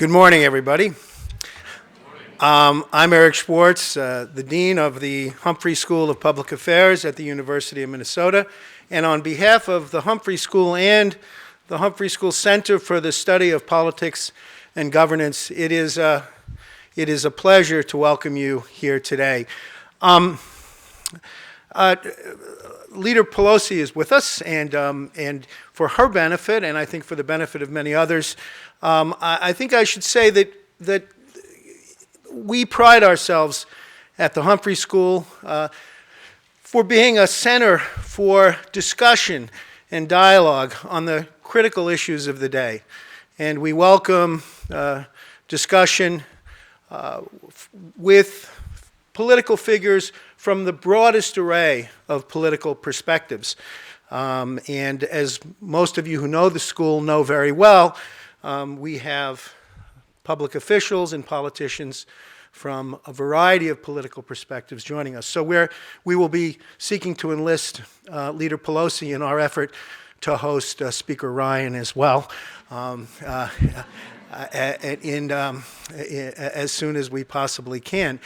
Good morning, everybody. I'm Eric Schwartz, the Dean of the Humphrey School of Public Affairs at the University of Minnesota. And on behalf of the Humphrey School and the Humphrey School Center for the Study of Politics and Governance, it is a pleasure to welcome you here today. Leader Pelosi is with us, and for her benefit, and I think for the benefit of many others, I think I should say that we pride ourselves at the Humphrey School for being a center for discussion and dialogue on the critical issues of the day. And we welcome discussion with political figures from the broadest array of political perspectives. And as most of you who know the school know very well, we have public officials and politicians from a variety of political perspectives joining us. So we will be seeking to enlist Leader Pelosi in our effort to host Speaker Ryan as well, as soon as we possibly can.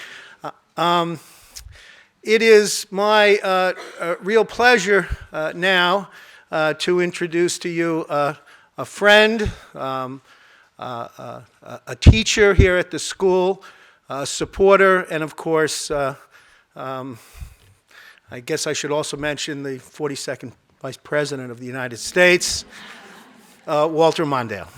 It is my real pleasure now to introduce to you a friend, a teacher here at the school, a supporter, and of course, I guess I should also mention the 42nd Vice President of the United States, Walter Mondale.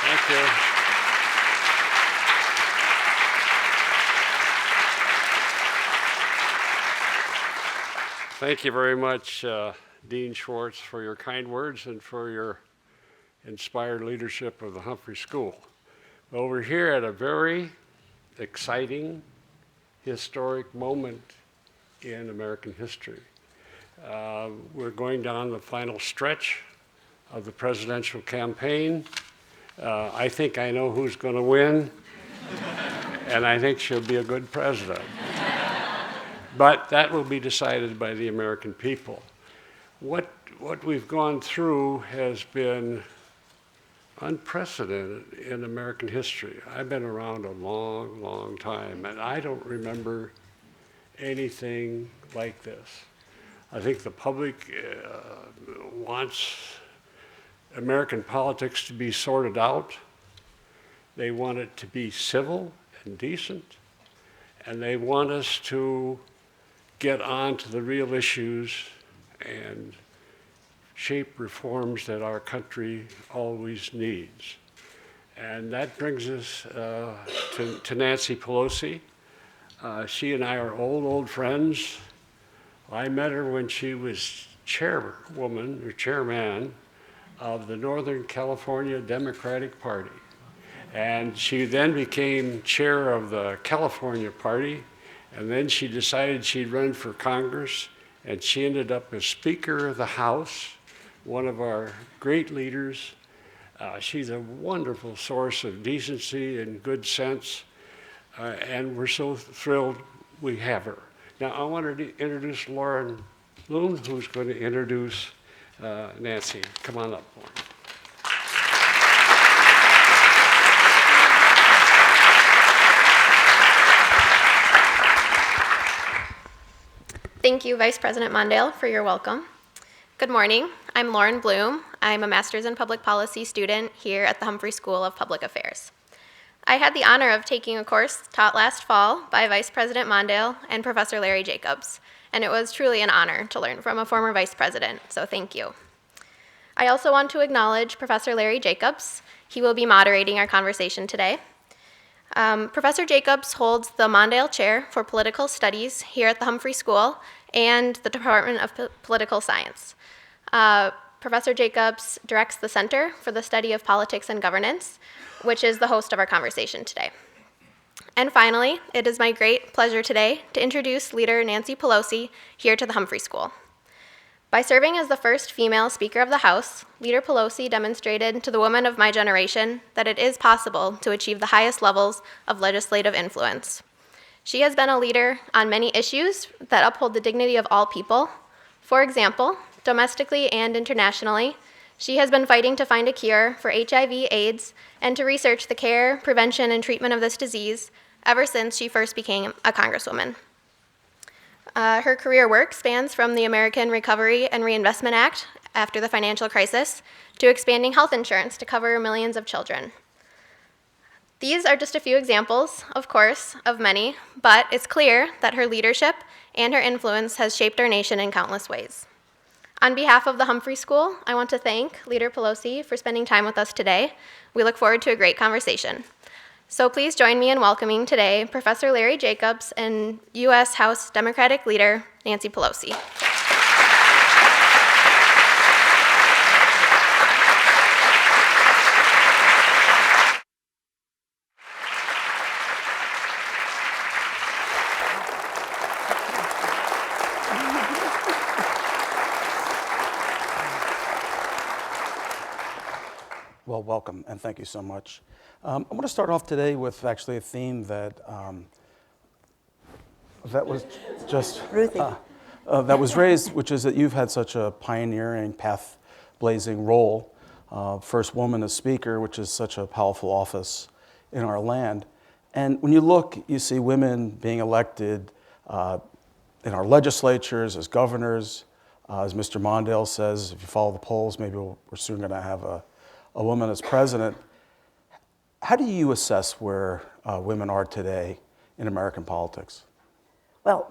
Thank you. Thank you very much, Dean Schwartz, for your kind words and for your inspired leadership of the Humphrey School. Well, we're here at a very exciting, historic moment in American history. We're going down the final stretch of the presidential campaign. I think I know who's going to win, and I think she'll be a good president. But that will be decided by the American people. What we've gone through has been unprecedented in American history. I've been around a long, long time, and I don't remember anything like this. I think the public wants American politics to be sorted out. They want it to be civil and decent, and they want us to get on to the real issues and shape reforms that our country always needs. And that brings us to Nancy Pelosi. She and I are old friends. I met her when she was chairwoman or chairman of the Northern California Democratic Party. And she then became chair of the California Party, and then she decided she'd run for Congress, and she ended up as Speaker of the House, one of our great leaders. She's a wonderful source of decency and good sense, and we're so thrilled we have her. Now I wanted to introduce Lauren Bloom, who's going to introduce Nancy. Come on up, Lauren. Thank you, Vice President Mondale, for your welcome. Good morning. I'm Lauren Bloom. I'm a Master's in Public Policy student here at the Humphrey School of Public Affairs. I had the honor of taking a course taught last fall by Vice President Mondale and Professor Larry Jacobs, and it was truly an honor to learn from a former vice president, so thank you. I also want to acknowledge Professor Larry Jacobs. He will be moderating our conversation today. Professor Jacobs holds the Mondale Chair for Political Studies here at the Humphrey School and the Department of Political Science. Professor Jacobs directs the Center for the Study of Politics and Governance, which is the host of our conversation today. And finally, it is my great pleasure today to introduce Leader Nancy Pelosi here to the Humphrey School. By serving as the first female Speaker of the House, Leader Pelosi demonstrated to the women of my generation that it is possible to achieve the highest levels of legislative influence. She has been a leader on many issues that uphold the dignity of all people. For example, domestically and internationally, she has been fighting to find a cure for HIV/AIDS and to research the care, prevention, and treatment of this disease ever since she first became a Congresswoman. Her career work spans from the American Recovery and Reinvestment Act after the financial crisis to expanding health insurance to cover millions of children. These are just a few examples, of course, of many, but it's clear that her leadership and her influence has shaped our nation in countless ways. On behalf of the Humphrey School, I want to thank Leader Pelosi for spending time with us today. We look forward to a great conversation. So please join me in welcoming today Professor Larry Jacobs and U.S. House Democratic Leader Nancy Pelosi. Well, welcome, and thank you so much. I want to start off today with actually a theme that was just that was raised, which is that you've had such a pioneering, path-blazing role, first woman as Speaker, which is such a powerful office in our land. And when you look, you see women being elected in our legislatures as governors. As Mr. Mondale says, if you follow the polls, maybe we're soon going to have a woman as president. How do you assess where women are today in American politics? Well,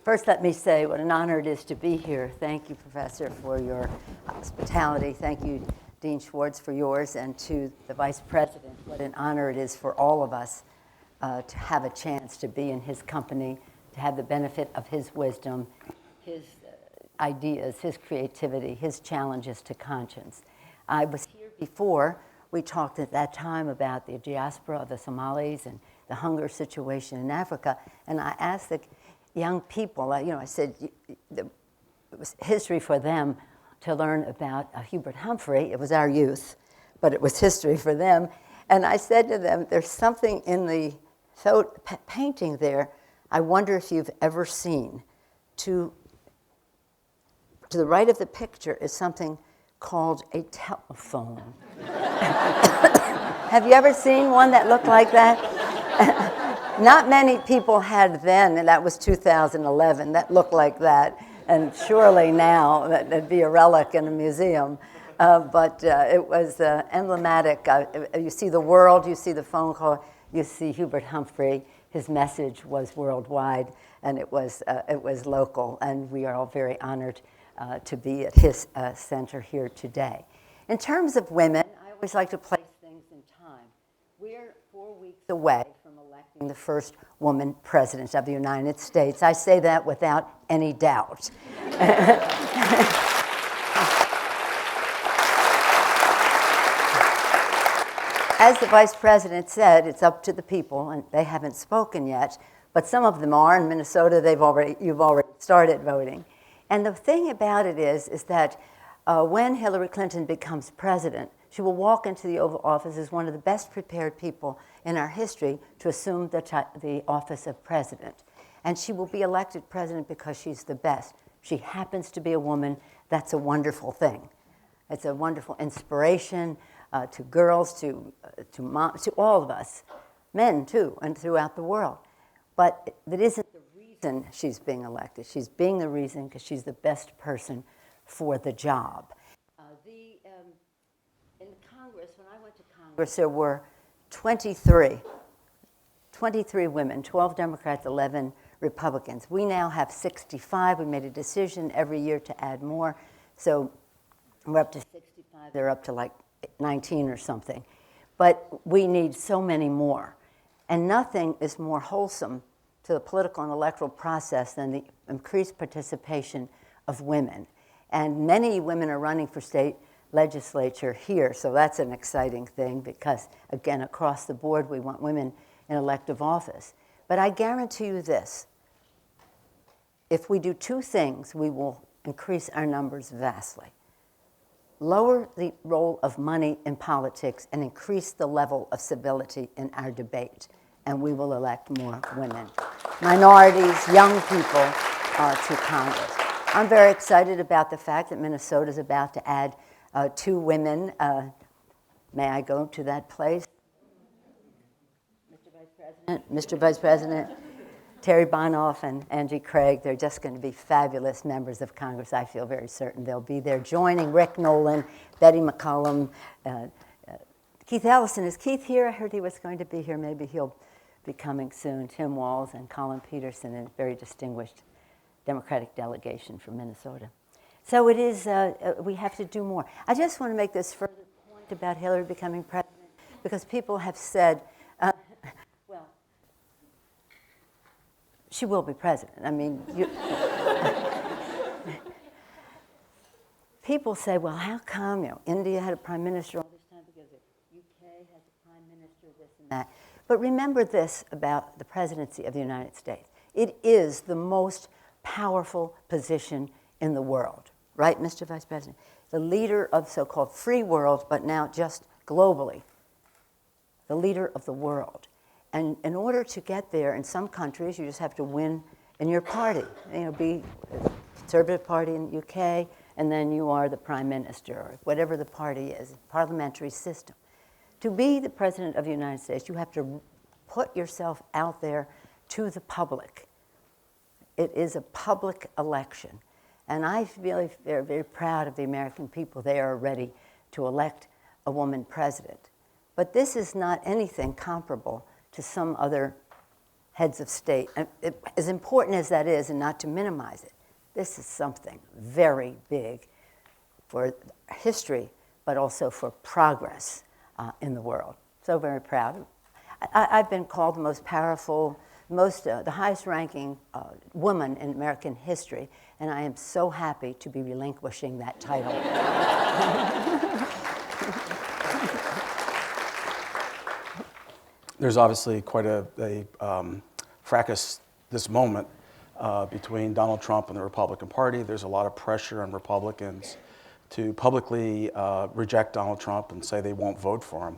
first let me say what an honor it is to be here. Thank you, Professor, for your hospitality. Thank you, Dean Schwartz, for yours, and to the Vice President. What an honor it is for all of us to have a chance to be in his company, to have the benefit of his wisdom, his ideas, his creativity, his challenges to conscience. I was here before. We talked at that time about the diaspora of the Somalis and the hunger situation in Africa, and I asked the young people, I said, it was history for them to learn about Hubert Humphrey. It was our youth, but it was history for them. And I said to them, there's something in the painting there I wonder if you've ever seen. To the right of the picture is something called a telephone. Have you ever seen one that looked like that? Not many people had then, and that was 2011, that looked like that. And surely now that'd be a relic in a museum. But it was emblematic. You see the world, you see the phone call, you see Hubert Humphrey. His message was worldwide, and it was local. And we are all very honored to be at his center here today. In terms of women, I always like to place things in time. We're 4 weeks away from electing the first woman president of the United States. I say that without any doubt. As the Vice President said, it's up to the people, and they haven't spoken yet, but some of them are. In Minnesota, you've already started voting. And the thing about it is that when Hillary Clinton becomes president, she will walk into the Oval Office as one of the best prepared people in our history to assume the office of president. And she will be elected president because she's the best. She happens to be a woman. That's a wonderful thing. It's a wonderful inspiration to girls, to moms, to all of us, men too, and throughout the world. But that isn't the reason she's being elected. She's being the reason because she's the best person for the job. In Congress, when I went to Congress, there were 23 women, 12 Democrats, 11 Republicans. We now have 65. We made a decision every year to add more. So we're up to 65. They're up to like 19 or something. But we need so many more. And nothing is more wholesome to the political and electoral process than the increased participation of women. And many women are running for state legislature here, so that's an exciting thing because, again, across the board, we want women in elective office. But I guarantee you this, if we do two things, we will increase our numbers vastly. Lower the role of money in politics and increase the level of civility in our debate. and we will elect more women, minorities, young people to Congress. I'm very excited about the fact that Minnesota is about to add 2 women. May I go to that place? Mr. Vice President, Terry Bonoff and Angie Craig, they're just going to be fabulous members of Congress. I feel very certain they'll be there joining Rick Nolan, Betty McCollum, Keith Ellison. Is Keith here? I heard he was going to be here. Maybe he'll be coming soon. Tim Walz and Colin Peterson, a very distinguished Democratic delegation from Minnesota. So it is, we have to do more. I just want to make this further point about Hillary becoming president, because people have said, well, she will be president. I mean, people say, well, how come, India had a prime minister all this time because the UK has a prime minister, this and that. But remember this about the presidency of the United States. It is the most powerful position in the world, right, Mr. Vice President? The leader of so-called free world, but now just globally, the leader of the world. And in order to get there, in some countries, you just have to win in your party. Be a Conservative Party in the UK, and then you are the prime minister, or whatever the party is, parliamentary system. To be the president of the United States, you have to put yourself out there to the public. It is a public election. And I feel very, very proud of the American people. They are ready to elect a woman president. But this is not anything comparable to some other heads of state. And as important as that is, and not to minimize it, this is something very big for history, but also for progress in the world. So very proud. I've been called the most powerful, the highest-ranking woman in American history, and I am so happy to be relinquishing that title. There's obviously quite a fracas this moment between Donald Trump and the Republican Party. There's a lot of pressure on Republicans to publicly reject Donald Trump and say they won't vote for him.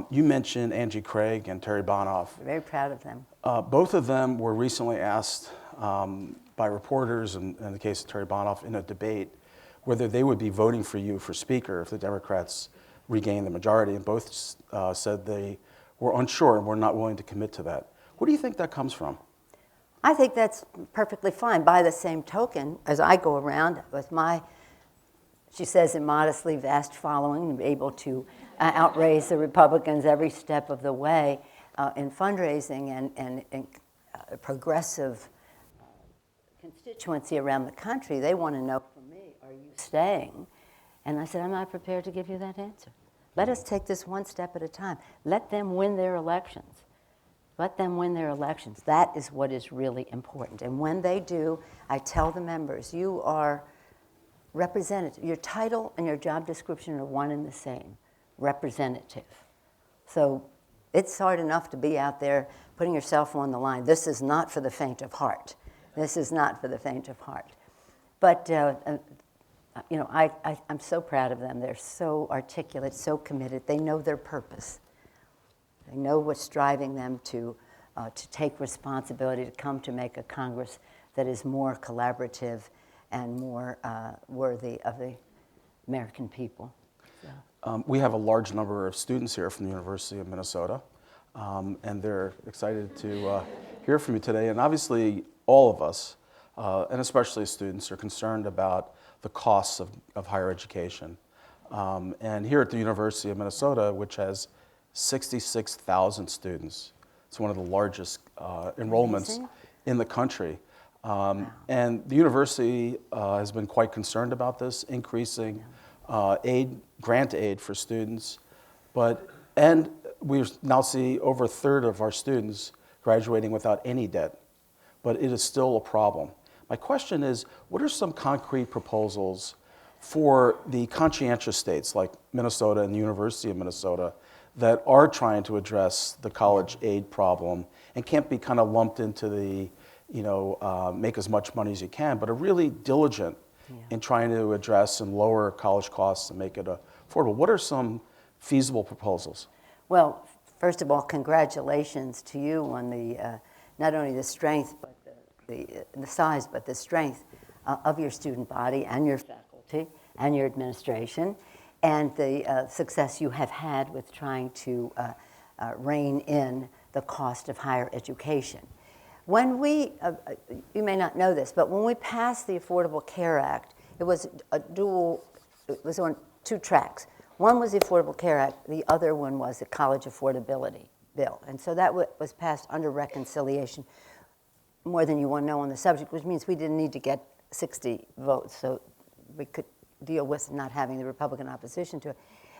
You mentioned Angie Craig and Terry Bonoff. Very proud of them. Both of them were recently asked by reporters, in the case of Terry Bonoff, in a debate, whether they would be voting for you for Speaker if the Democrats regained the majority, and both said they were unsure and were not willing to commit to that. Where do you think that comes from? I think that's perfectly fine. By the same token, as I go around with my, she says, immodestly vast following, able to outraise the Republicans every step of the way in fundraising and progressive constituency around the country, they want to know from me, are you staying? And I said, I'm not prepared to give you that answer. Let us take this one step at a time. Let them win their elections. Let them win their elections. That is what is really important. And when they do, I tell the members, you are representative. Your title and your job description are one and the same, representative. So it's hard enough to be out there putting yourself on the line. This is not for the faint of heart. This is not for the faint of heart. But I'm so proud of them. They're so articulate, so committed. They know their purpose. They know what's driving them to take responsibility, to come to make a Congress that is more collaborative and more worthy of the American people. So. We have a large number of students here from the University of Minnesota, and they're excited to hear from you today. And obviously, all of us, and especially students, are concerned about the costs of higher education. And here at the University of Minnesota, which has 66,000 students, it's one of the largest enrollments in the country. And the university has been quite concerned about this, increasing grant aid for students. And we now see over a third of our students graduating without any debt, but it is still a problem. My question is, what are some concrete proposals for the conscientious states like Minnesota and the University of Minnesota that are trying to address the college aid problem and can't be kind of lumped into the, make as much money as you can, but are really diligent in trying to address and lower college costs and make it affordable? What are some feasible proposals? Well, first of all, congratulations to you on the not only the strength, but the size, but the strength of your student body and your faculty and your administration, and the success you have had with trying to rein in the cost of higher education. When we, you may not know this, but when we passed the Affordable Care Act, it was it was on two tracks. One was the Affordable Care Act, the other one was the college affordability bill. And so that was passed under reconciliation, more than you want to know on the subject, which means we didn't need to get 60 votes, so we could deal with not having the Republican opposition to it.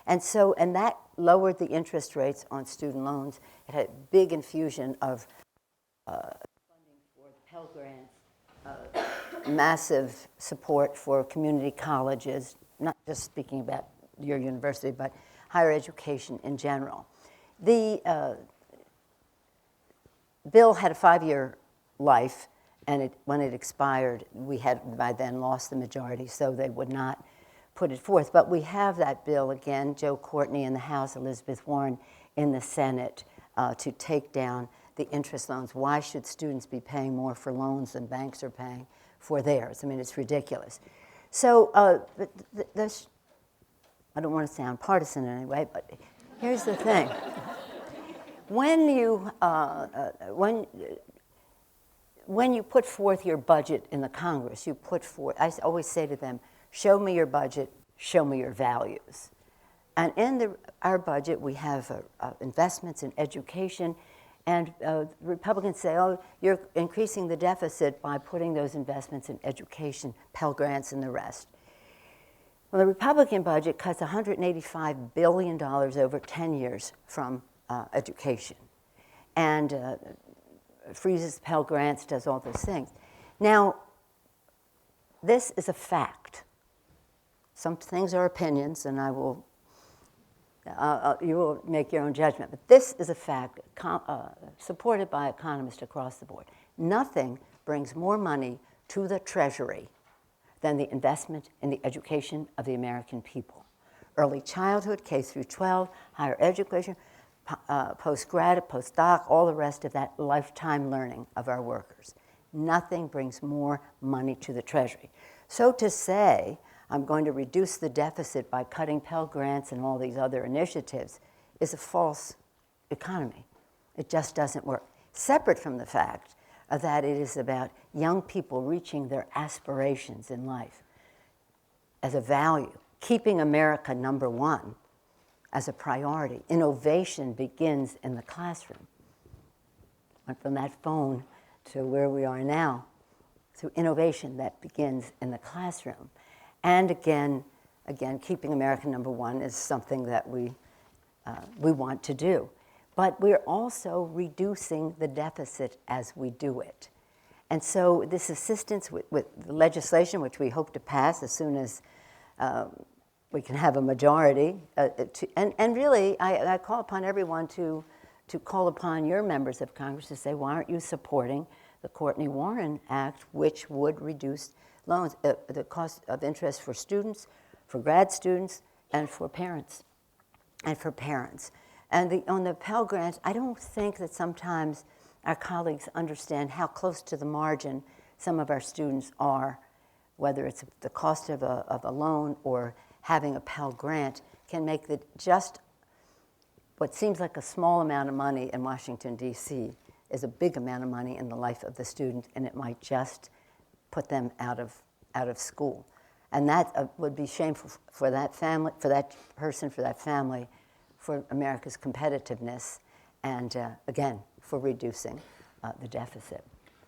And that lowered the interest rates on student loans. It had a big infusion of funding for the Pell Grants, massive support for community colleges, not just speaking about your university, but higher education in general. The bill had a 5-year life, and when it expired, we had by then lost the majority, so they would not put it forth. But we have that bill again, Joe Courtney in the House, Elizabeth Warren in the Senate, to take down the interest loans. Why should students be paying more for loans than banks are paying for theirs? I mean, it's ridiculous. So I don't want to sound partisan in any way, but here's the thing. When you put forth your budget in the Congress, you put forth, I always say to them, show me your budget, show me your values. And in our budget, we have investments in education, and Republicans say, oh, you're increasing the deficit by putting those investments in education, Pell Grants, and the rest. Well, the Republican budget cuts $185 billion over 10 years from education, and freezes Pell Grants, does all those things. Now, this is a fact. Some things are opinions, and you will make your own judgment. But this is a fact supported by economists across the board. Nothing brings more money to the Treasury than the investment in the education of the American people. Early childhood, K through 12, higher education, post-grad, post-doc, all the rest of that lifetime learning of our workers. Nothing brings more money to the Treasury. So to say, I'm going to reduce the deficit by cutting Pell Grants and all these other initiatives is a false economy. It just doesn't work. Separate from the fact that it is about young people reaching their aspirations in life as a value, keeping America number one as a priority. Innovation begins in the classroom. Went from that phone to where we are now, through innovation that begins in the classroom. And again, keeping America number one is something that we want to do. But we're also reducing the deficit as we do it. And so this assistance with the legislation, which we hope to pass as soon as we can have a majority, and really, I call upon everyone to call upon your members of Congress to say, why aren't you supporting the Courtney-Warren Act, which would reduce loans, the cost of interest for students, for grad students, and for parents. And on the Pell Grants, I don't think that sometimes our colleagues understand how close to the margin some of our students are, whether it's the cost of a loan or having a Pell Grant can make just what seems like a small amount of money in Washington, D.C. is a big amount of money in the life of the student, and it might just put them out of school. And that would be shameful for that family, for that person, for that family, for America's competitiveness, and again, for reducing the deficit.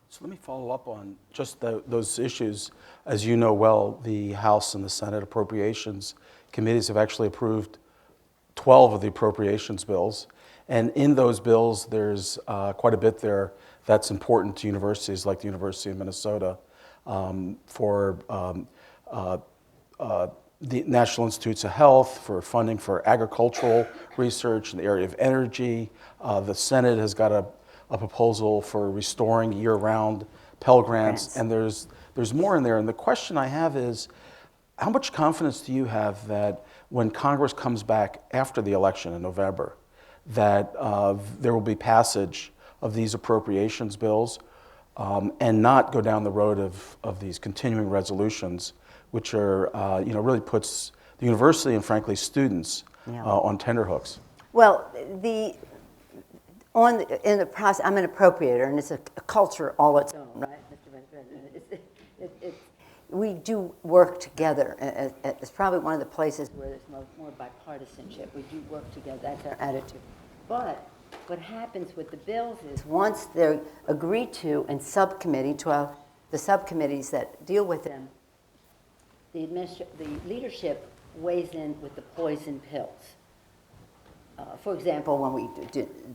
So let me follow up on just those issues. As you know well, the House and the Senate Appropriations committees have actually approved 12 of the appropriations bills. And in those bills, there's quite a bit there that's important to universities like the University of Minnesota for the National Institutes of Health, for funding for agricultural research in the area of energy. The Senate has got a proposal for restoring year-round Pell Grants, and there's more in there. And the question I have is, how much confidence do you have that when Congress comes back after the election in November, that there will be passage of these appropriations bills and not go down the road of these continuing resolutions, which are, really puts the university and frankly students on tenterhooks. Well, in the process, I'm an appropriator, and it's a culture all its own, right, Mr. Vice President? We do work together. It's probably one of the places where there's more bipartisanship. We do work together. That's our attitude. But what happens with the bills is once they're agreed to in subcommittee, the subcommittees that deal with them, the leadership weighs in with the poison pills. For example, when we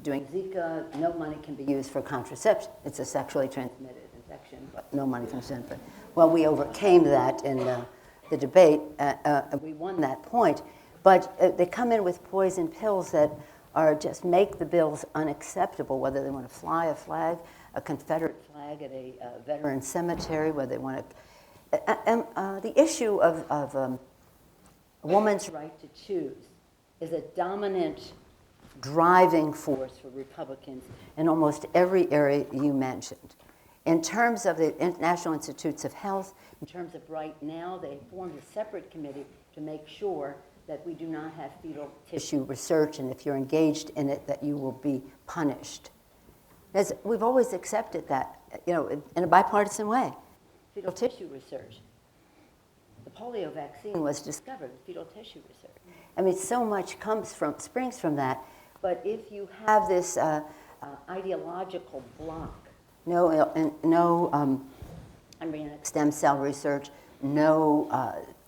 doing Zika, no money can be used for contraception. It's a sexually transmitted infection, but no money can be sent for it. Well, we overcame that in the debate. We won that point. But they come in with poison pills that are just make the bills unacceptable, whether they want to fly a flag, a Confederate flag at a veteran cemetery, whether they want to... the issue of a woman's right to choose is a dominant driving force for Republicans in almost every area you mentioned. In terms of the National Institutes of Health, in terms of right now, they formed a separate committee to make sure that we do not have fetal tissue research, and if you're engaged in it, that you will be punished. We've always accepted that, in a bipartisan way. Fetal tissue research. The polio vaccine was discovered with fetal tissue research. I mean, so much springs from that. But if you have this ideological block, no embryonic stem cell research, no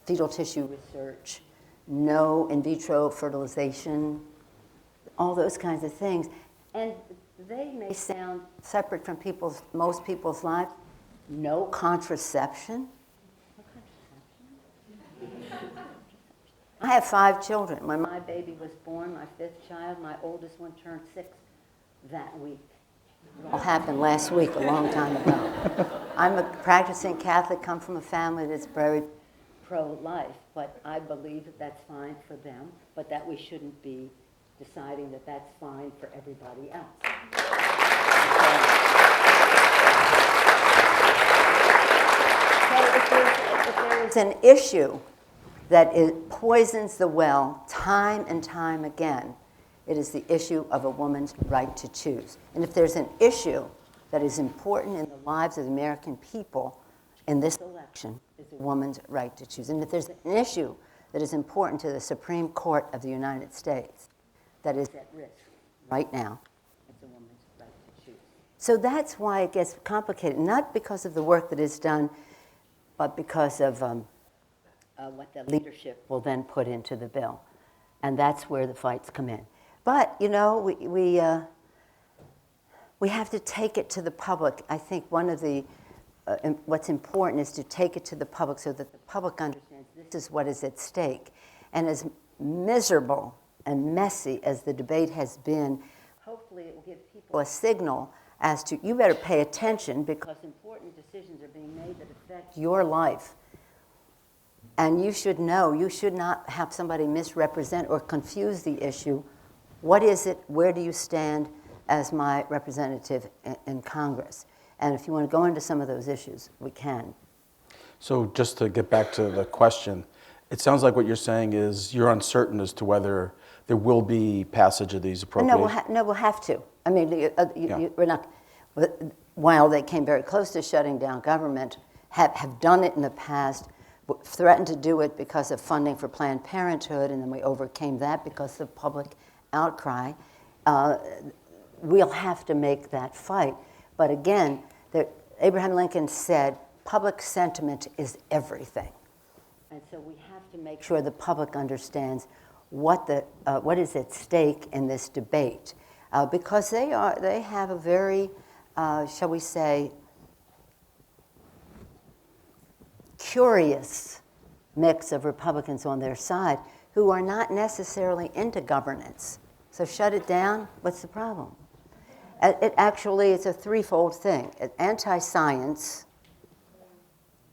fetal tissue research, no in vitro fertilization, all those kinds of things, and they may sound separate from most people's lives. No contraception. I have 5 children. When my baby was born, my 5th child, my oldest one turned 6 that week. It all happened last week, a long time ago. I'm a practicing Catholic, come from a family that's very pro-life, but I believe that that's fine for them, but that we shouldn't be deciding that that's fine for everybody else. So if there is an issue that poisons the well time and time again, it is the issue of a woman's right to choose. And if there's an issue that is important in the lives of the American people in this election, it's a woman's right to choose. And if there's an issue that is important to the Supreme Court of the United States that is at risk right now, it's a woman's right to choose. So that's why it gets complicated, not because of the work that is done, but because of what the leadership will then put into the bill. And that's where the fights come in. But, we have to take it to the public. I think one of the, what's important is to take it to the public so that the public understands this is what is at stake. And as miserable and messy as the debate has been, hopefully it will give people a signal as to, you better pay attention because important decisions are being made that affect your life. And you should know, you should not have somebody misrepresent or confuse the issue. What is it? Where do you stand as my representative in Congress? And if you want to go into some of those issues, we can. So just to get back to the question, it sounds like what you're saying is you're uncertain as to whether there will be passage of these appropriations. No, we'll have to. I mean, we're not, while they came very close to shutting down government, have done it in the past, threatened to do it because of funding for Planned Parenthood, and then we overcame that because of public outcry. We'll have to make that fight. But again, Abraham Lincoln said, public sentiment is everything. And so we have to make sure the public understands what is at stake in this debate. Because they have a very, shall we say, curious mix of Republicans on their side who are not necessarily into governance. So shut it down, what's the problem? It's a threefold thing. Anti-science,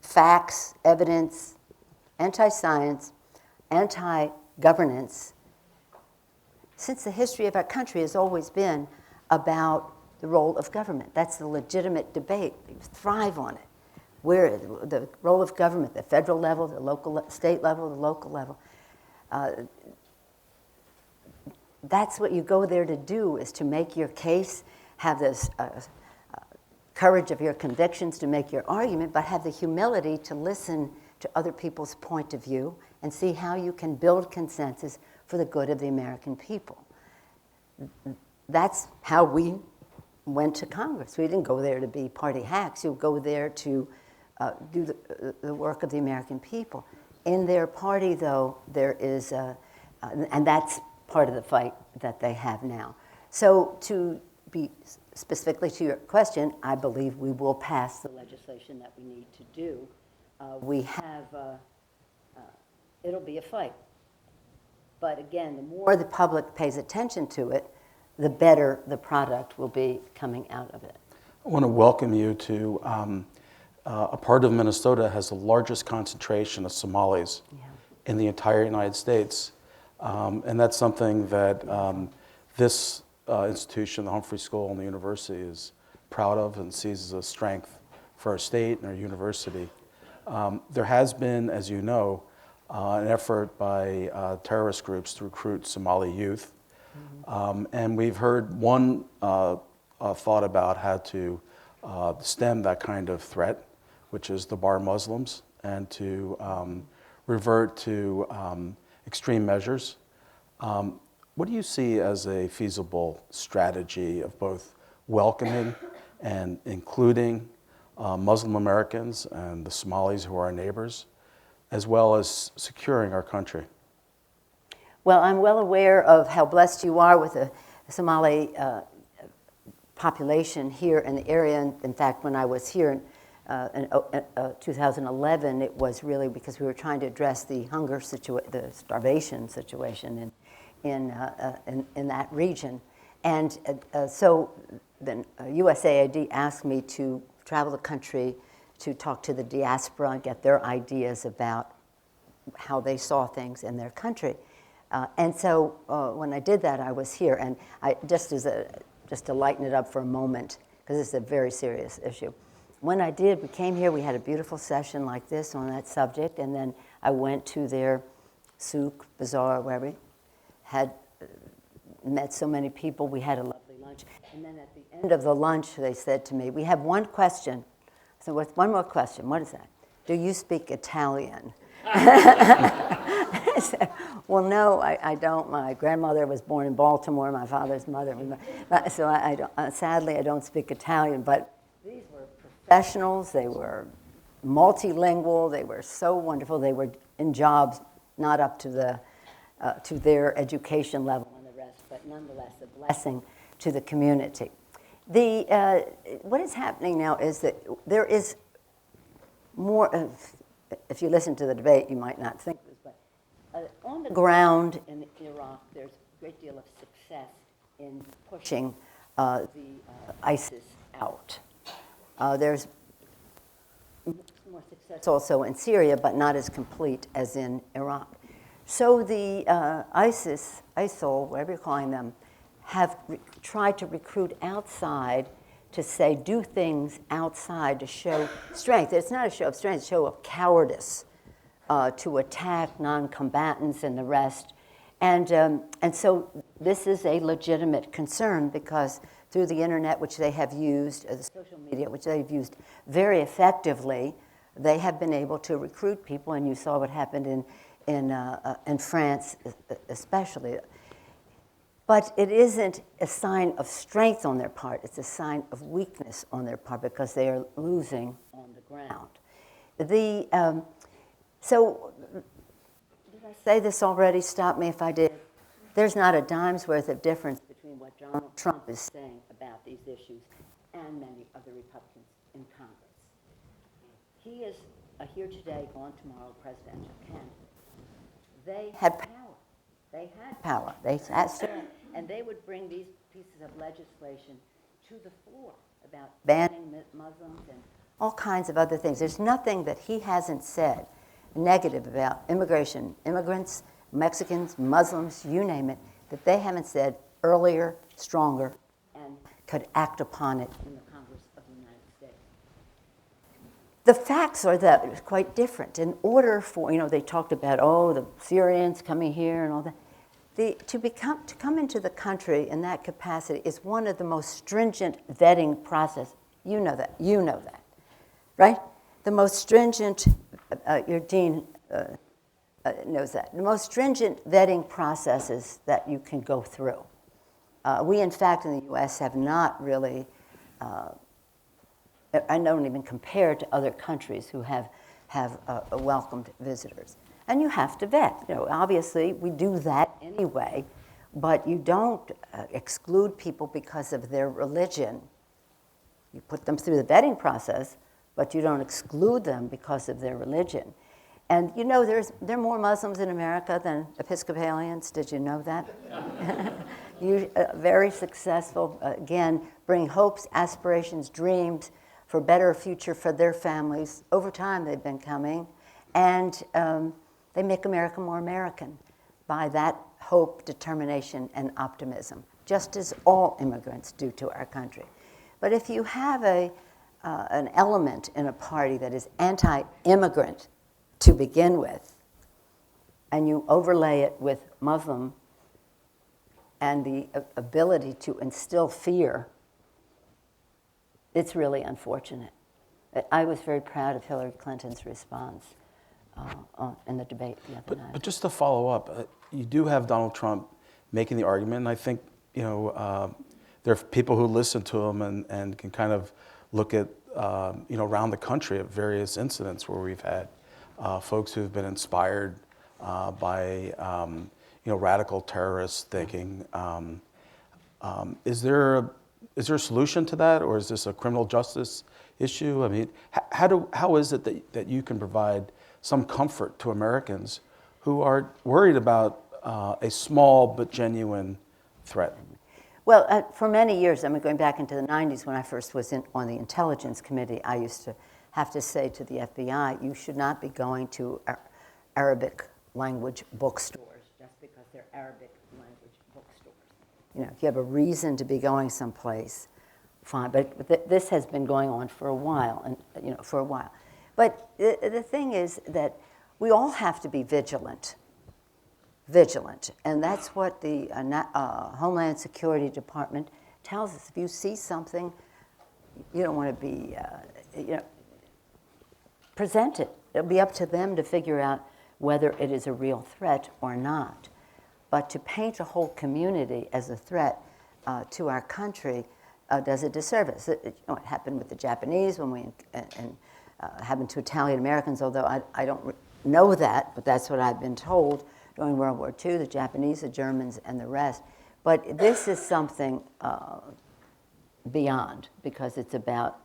facts, evidence, anti-science, anti-governance, since the history of our country has always been about the role of government. That's the legitimate debate. We thrive on it. Where the role of government, the federal level, the local, state level, the local level. That's what you go there to do, is to make your case, have this courage of your convictions to make your argument, but have the humility to listen to other people's point of view and see how you can build consensus for the good of the American people. That's how we went to Congress. We didn't go there to be party hacks. You go there to do the work of the American people. In their party, though, there is, and that's part of the fight that they have now. So to be specifically to your question, I believe we will pass the legislation that we need to do. We have, it'll be a fight. But again, the more the public pays attention to it, the better the product will be coming out of it. I want to welcome you to a part of Minnesota has the largest concentration of Somalis in the entire United States. And that's something that this institution, the Humphrey School and the university, is proud of and sees as a strength for our state and our university. There has been, as you know, an effort by terrorist groups to recruit Somali youth. And we've heard one thought about how to stem that kind of threat, which is to bar Muslims and to revert to extreme measures. What do you see as a feasible strategy of both welcoming and including Muslim Americans and the Somalis who are our neighbors, as well as securing our country? Well, I'm well aware of how blessed you are with the Somali population here in the area. And in fact, when I was here in 2011, it was really because we were trying to address the hunger situation, the starvation situation in that region. And so then USAID asked me to travel the country to talk to the diaspora and get their ideas about how they saw things in their country. And so when I did that, I was here, and just to lighten it up for a moment, because this is a very serious issue. When I did, we came here, we had a beautiful session like this on that subject, and then I went to their souk, bazaar, wherever, had met so many people, we had a lovely lunch. And then at the end of the lunch, they said to me, we have one question. So what's one more question? What is that? Do you speak Italian? I said, well, no, I don't. My grandmother was born in Baltimore, my father's mother. So I don't, sadly, I don't speak Italian. But these were professionals. They were multilingual. They were so wonderful. They were in jobs not up to their education level and the rest, but nonetheless a blessing to the community. What is happening now is that there is more. If you listen to the debate, you might not think this, but on the ground in Iraq, there's a great deal of success in pushing the ISIS out. There's more success also in Syria, but not as complete as in Iraq. So the ISIL, whatever you're calling them, have tried to recruit outside to say, do things outside to show strength. It's not a show of strength, it's a show of cowardice to attack non-combatants and the rest. And so this is a legitimate concern because through the internet, which they have used, the social media, which they've used very effectively, they have been able to recruit people, and you saw what happened in France especially. But it isn't a sign of strength on their part. It's a sign of weakness on their part because they are losing on the ground. So, did I say this already? Stop me if I did. There's not a dime's worth of difference between what Donald Trump is saying about these issues and many other Republicans in Congress. He is a here today, gone tomorrow presidential candidate. They had power. They had power. They had strength. And they would bring these pieces of legislation to the floor about banning Muslims and all kinds of other things. There's nothing that he hasn't said negative about immigration, immigrants, Mexicans, Muslims, you name it. that they haven't said earlier, stronger, and could act upon it in the Congress of the United States. The facts are that it's quite different. In order for, they talked about, the Syrians coming here and all that. To come into the country in that capacity is one of the most stringent vetting process. You know that, right? The most stringent, your dean knows that, the most stringent vetting processes that you can go through. We, in fact, in the U.S. have not really, I don't even compare to other countries who have welcomed visitors. And you have to vet. Obviously, we do that anyway, but you don't exclude people because of their religion. You put them through the vetting process, but you don't exclude them because of their religion. And there are more Muslims in America than Episcopalians. Did you know that? Very successful, again, bring hopes, aspirations, dreams for a better future for their families. Over time, they've been coming. And they make America more American by that hope, determination, and optimism, just as all immigrants do to our country. But if you have an element in a party that is anti-immigrant to begin with, and you overlay it with Muslim and the ability to instill fear, it's really unfortunate. I was very proud of Hillary Clinton's response in the debate the other night. But just to follow up, you do have Donald Trump making the argument, and I think there are people who listen to him and can kind of look at around the country at various incidents where we've had folks who've been inspired by radical terrorist thinking. Is there a solution to that, or is this a criminal justice issue? I mean, how is it that you can provide some comfort to Americans who are worried about a small but genuine threat? Well, for many years, going back into the 90s when I first was on the Intelligence Committee, I used to have to say to the FBI, you should not be going to Arabic language bookstores just because they're Arabic language bookstores. If you have a reason to be going someplace, fine. But this has been going on for a while, But the thing is that we all have to be vigilant, and that's what the Homeland Security Department tells us. If you see something, you don't want to be, present it. It'll be up to them to figure out whether it is a real threat or not. But to paint a whole community as a threat to our country does a disservice. It happened with the Japanese when we happened to Italian Americans, although I don't know that, but that's what I've been told during World War II, the Japanese, the Germans, and the rest. But this is something beyond, because it's about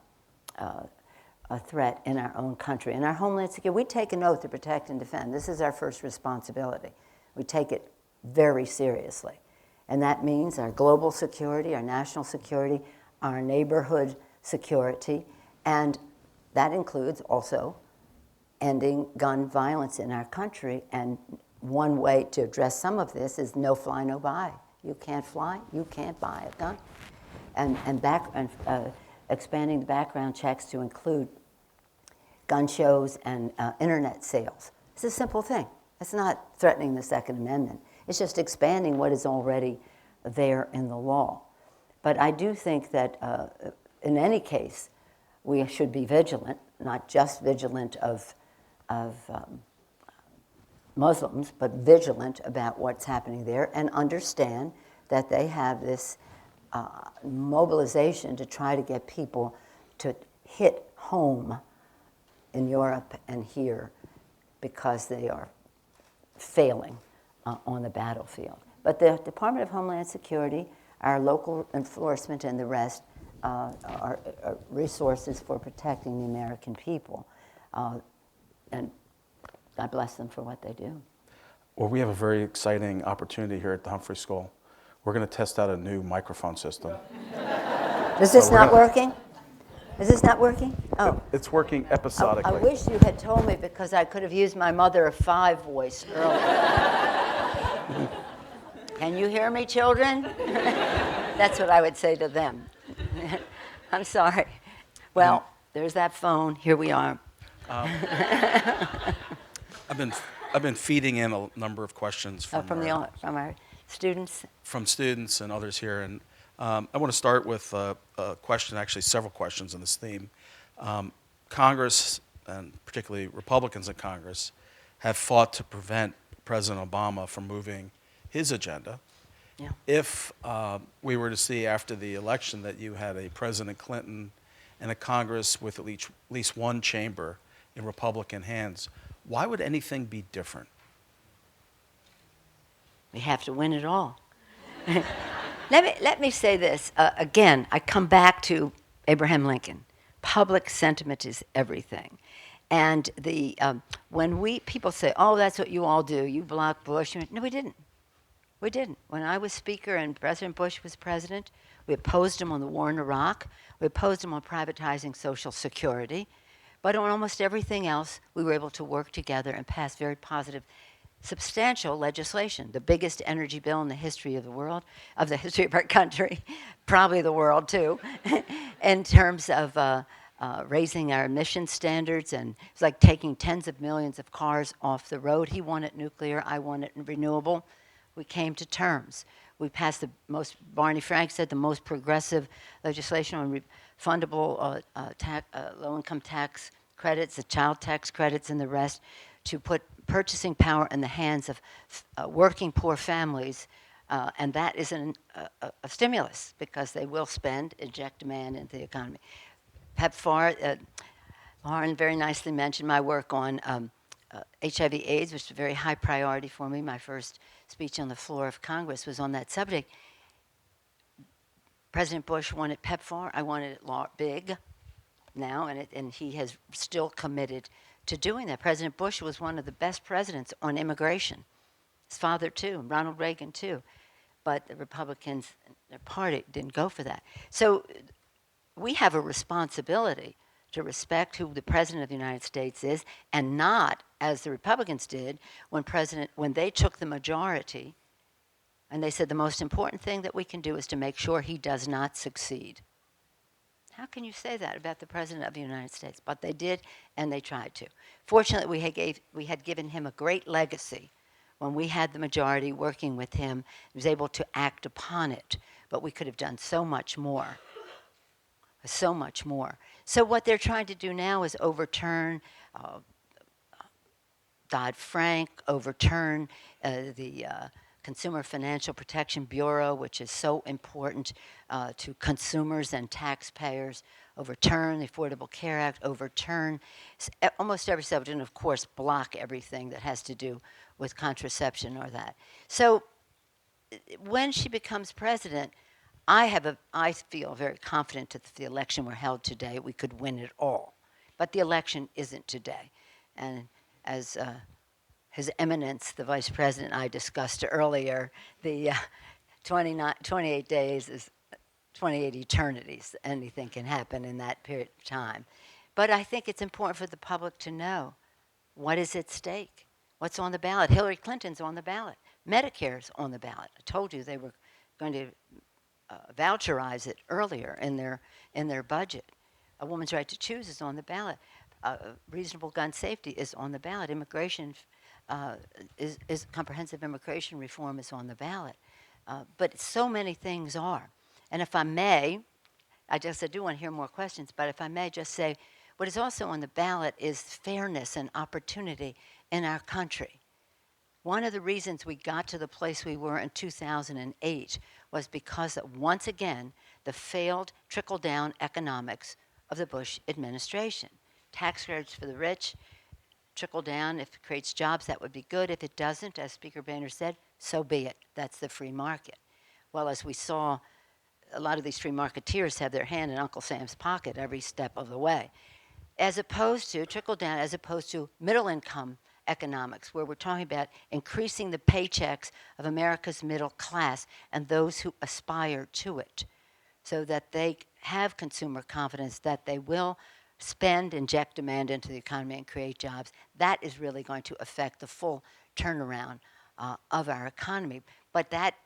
a threat in our own country. In our Homeland Security, we take an oath to protect and defend. This is our first responsibility. We take it very seriously. And that means our global security, our national security, our neighborhood security, and that includes also ending gun violence in our country. And one way to address some of this is no fly, no buy. You can't fly, you can't buy a gun. And expanding the background checks to include gun shows and internet sales. It's a simple thing. It's not threatening the Second Amendment. It's just expanding what is already there in the law. But I do think that in any case, we should be vigilant, not just vigilant of Muslims, but vigilant about what's happening there, and understand that they have this mobilization to try to get people to hit home in Europe and here because they are failing on the battlefield. But the Department of Homeland Security, our local enforcement, and the rest are resources for protecting the American people. And God bless them for what they do. Well, we have a very exciting opportunity here at the Humphrey School. We're going to test out a new microphone system. Is this not working? Is this not working? Oh. It's working episodically. I wish you had told me, because I could have used my mother of five voice earlier. Can you hear me, children? That's what I would say to them. I'm sorry. Well, there's that phone. Here we are. I've been feeding in a number of questions from Our students. from students and others here, and I want to start with a question, actually several questions on this theme. Congress, and particularly Republicans in Congress, have fought to prevent President Obama from moving his agenda. Yeah. If we were to see after the election that you had a President Clinton and a Congress with at least one chamber in Republican hands, why would anything be different? We have to win it all. Let me say this. Again, I come back to Abraham Lincoln. Public sentiment is everything. And when people say, oh, that's what you all do, you block Bush. No, we didn't. We didn't. When I was Speaker and President Bush was President, we opposed him on the war in Iraq. We opposed him on privatizing Social Security. But on almost everything else, we were able to work together and pass very positive, substantial legislation. The biggest energy bill in the history of the world, of the history of our country, probably the world too, in terms of raising our emission standards. And it's like taking tens of millions of cars off the road. He wanted nuclear, I wanted renewable. We came to terms. We passed Barney Frank said, the most progressive legislation on refundable low-income tax credits, the child tax credits, and the rest, to put purchasing power in the hands of working poor families, and that is a stimulus because they will spend, inject demand into the economy. PEPFAR, Lauren very nicely mentioned my work on HIV/AIDS, which is a very high priority for me. My first speech on the floor of Congress was on that subject. President Bush wanted PEPFAR. I wanted it big now, and he has still committed to doing that. President Bush was one of the best presidents on immigration. His father, too, and Ronald Reagan, too. But the Republicans, their party, didn't go for that. So we have a responsibility to respect who the President of the United States is, and not, as the Republicans did, when they took the majority, and they said the most important thing that we can do is to make sure he does not succeed. How can you say that about the President of the United States? But they did, and they tried to. Fortunately, we had given him a great legacy when we had the majority working with him. He was able to act upon it, but we could have done so much more. So much more. So what they're trying to do now is overturn Dodd-Frank, overturn the Consumer Financial Protection Bureau, which is so important to consumers and taxpayers, overturn the Affordable Care Act, overturn almost every subject, and of course block everything that has to do with contraception or that. So when she becomes president, I feel very confident that if the election were held today, we could win it all. But the election isn't today. And as His Eminence, the Vice President, I discussed earlier, the 28 days is 28 eternities. Anything can happen in that period of time. But I think it's important for the public to know what is at stake, what's on the ballot. Hillary Clinton's on the ballot. Medicare's on the ballot. I told you they were going to voucherize it earlier in their budget. A woman's right to choose is on the ballot. Reasonable gun safety is on the ballot. Immigration is comprehensive immigration reform is on the ballot. But so many things are. And if I may, I do want to hear more questions, but if I may just say, what is also on the ballot is fairness and opportunity in our country. One of the reasons we got to the place we were in 2008 was because of, once again, the failed trickle-down economics of the Bush administration. Tax credits for the rich, trickle down. If it creates jobs, that would be good. If it doesn't, as Speaker Boehner said, so be it. That's the free market. Well, as we saw, a lot of these free marketeers have their hand in Uncle Sam's pocket every step of the way. As opposed to, trickle down, as opposed to middle income economics, where we're talking about increasing the paychecks of America's middle class and those who aspire to it, so that they have consumer confidence that they will spend, inject demand into the economy and create jobs. That is really going to affect the full turnaround of our economy. But that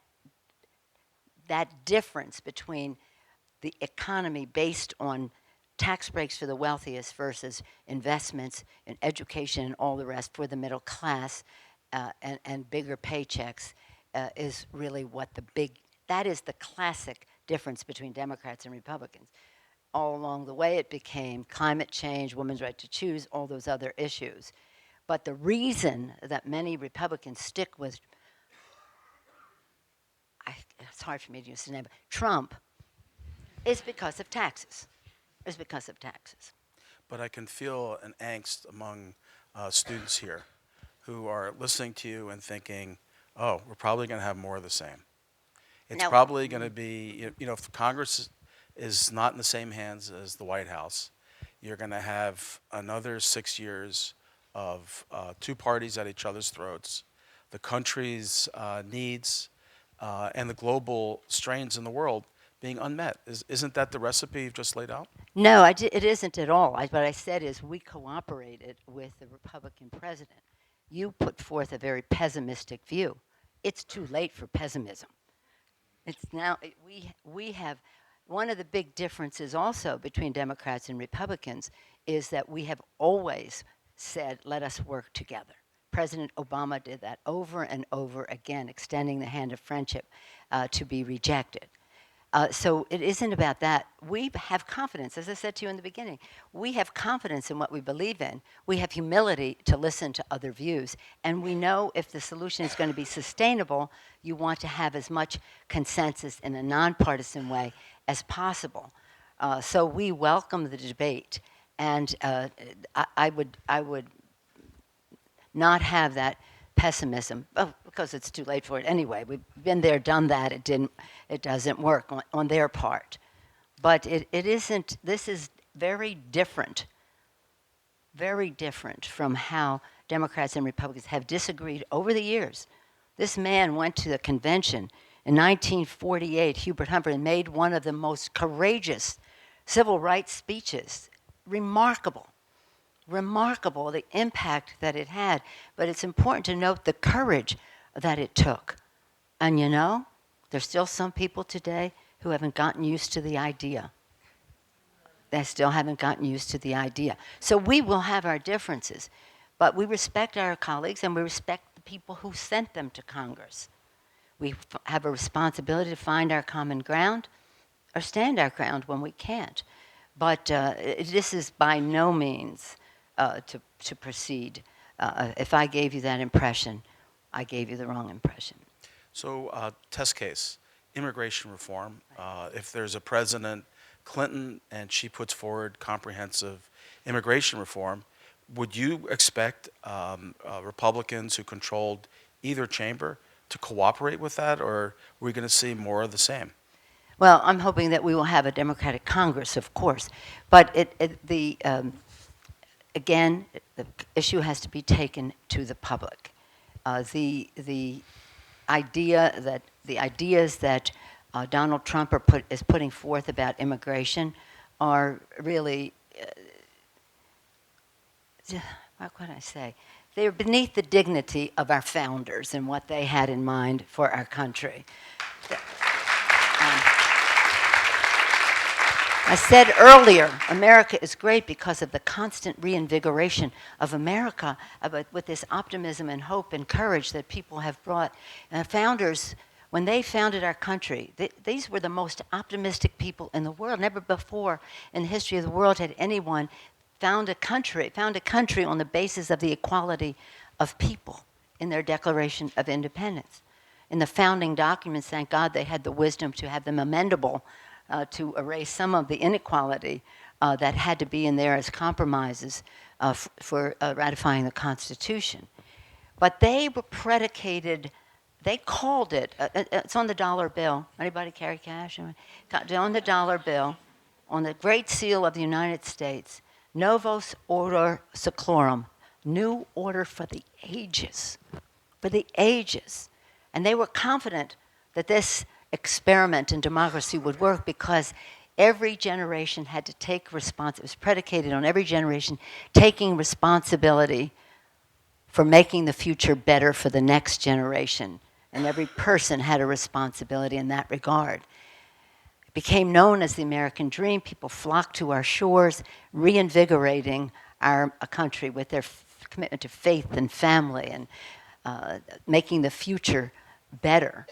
that difference between the economy based on tax breaks for the wealthiest versus investments in education and all the rest for the middle class and bigger paychecks is really what that is the classic difference between Democrats and Republicans. All along the way it became climate change, women's right to choose, all those other issues. But the reason that many Republicans stick with, it's hard for me to use the name, Trump, is because of taxes. Is because of taxes. But I can feel an angst among students here who are listening to you and thinking, oh, we're probably going to have more of the same. It's No. probably going to be, if Congress is not in the same hands as the White House, you're going to have another 6 years of two parties at each other's throats, the country's needs and the global strains in the world being unmet. Isn't that the recipe you've just laid out? No, it isn't at all. What I said is we cooperated with the Republican president. You put forth a very pessimistic view. It's too late for pessimism. It's now, we have, one of the big differences also between Democrats and Republicans is that we have always said, let us work together. President Obama did that over and over again, extending the hand of friendship to be rejected. So it isn't about that. We have confidence, as I said to you in the beginning. We have confidence in what we believe in. We have humility to listen to other views. And we know if the solution is going to be sustainable, you want to have as much consensus in a nonpartisan way as possible. So we welcome the debate. And I would not have that pessimism, because it's too late for it anyway. We've been there, done that. It doesn't work on their part. But it isn't. This is very different from how Democrats and Republicans have disagreed over the years. This man went to the convention in 1948, Hubert Humphrey, and made one of the most courageous civil rights speeches. Remarkable, the impact that it had. But it's important to note the courage that it took. And there's still some people today who haven't gotten used to the idea. They still haven't gotten used to the idea. So we will have our differences, but we respect our colleagues and we respect the people who sent them to Congress. We have a responsibility to find our common ground or stand our ground when we can't. But this is by no means to proceed. If I gave you that impression, I gave you the wrong impression. So, test case, immigration reform. If there's a President Clinton and she puts forward comprehensive immigration reform, would you expect Republicans who controlled either chamber to cooperate with that, or are we going to see more of the same? Well, I'm hoping that we will have a Democratic Congress, of course. But again, the issue has to be taken to the public. The ideas that Donald Trump is putting forth about immigration are really, what could I say? They're beneath the dignity of our founders and what they had in mind for our country. I said earlier, America is great because of the constant reinvigoration of America, with this optimism and hope and courage that people have brought. Founders, when they founded our country, these were the most optimistic people in the world. Never before in the history of the world had anyone found a country on the basis of the equality of people in their Declaration of Independence. In the founding documents, thank God they had the wisdom to have them amendable to erase some of the inequality that had to be in there as compromises for ratifying the Constitution. But they were predicated, they called it, it's on the dollar bill. Anybody carry cash? On the dollar bill, on the Great Seal of the United States, Novus Order Seclorum, new order for the ages. For the ages. And they were confident that this experiment in democracy would work because every generation had to take responsibility. It was predicated on every generation taking responsibility for making the future better for the next generation and every person had a responsibility in that regard. It became known as the American dream. People flocked to our shores, reinvigorating our country with their commitment to faith and family and making the future better.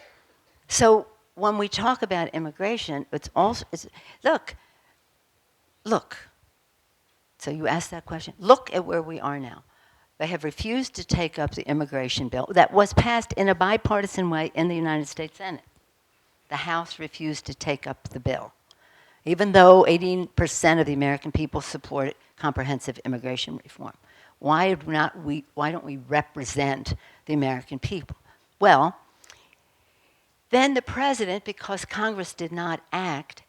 So when we talk about immigration, look. So you asked that question. Look at where we are now. They have refused to take up the immigration bill that was passed in a bipartisan way in the United States Senate. The House refused to take up the bill, even though 18% of the American people support comprehensive immigration reform. Why don't we represent the American people? Well, then the president, because Congress did not act,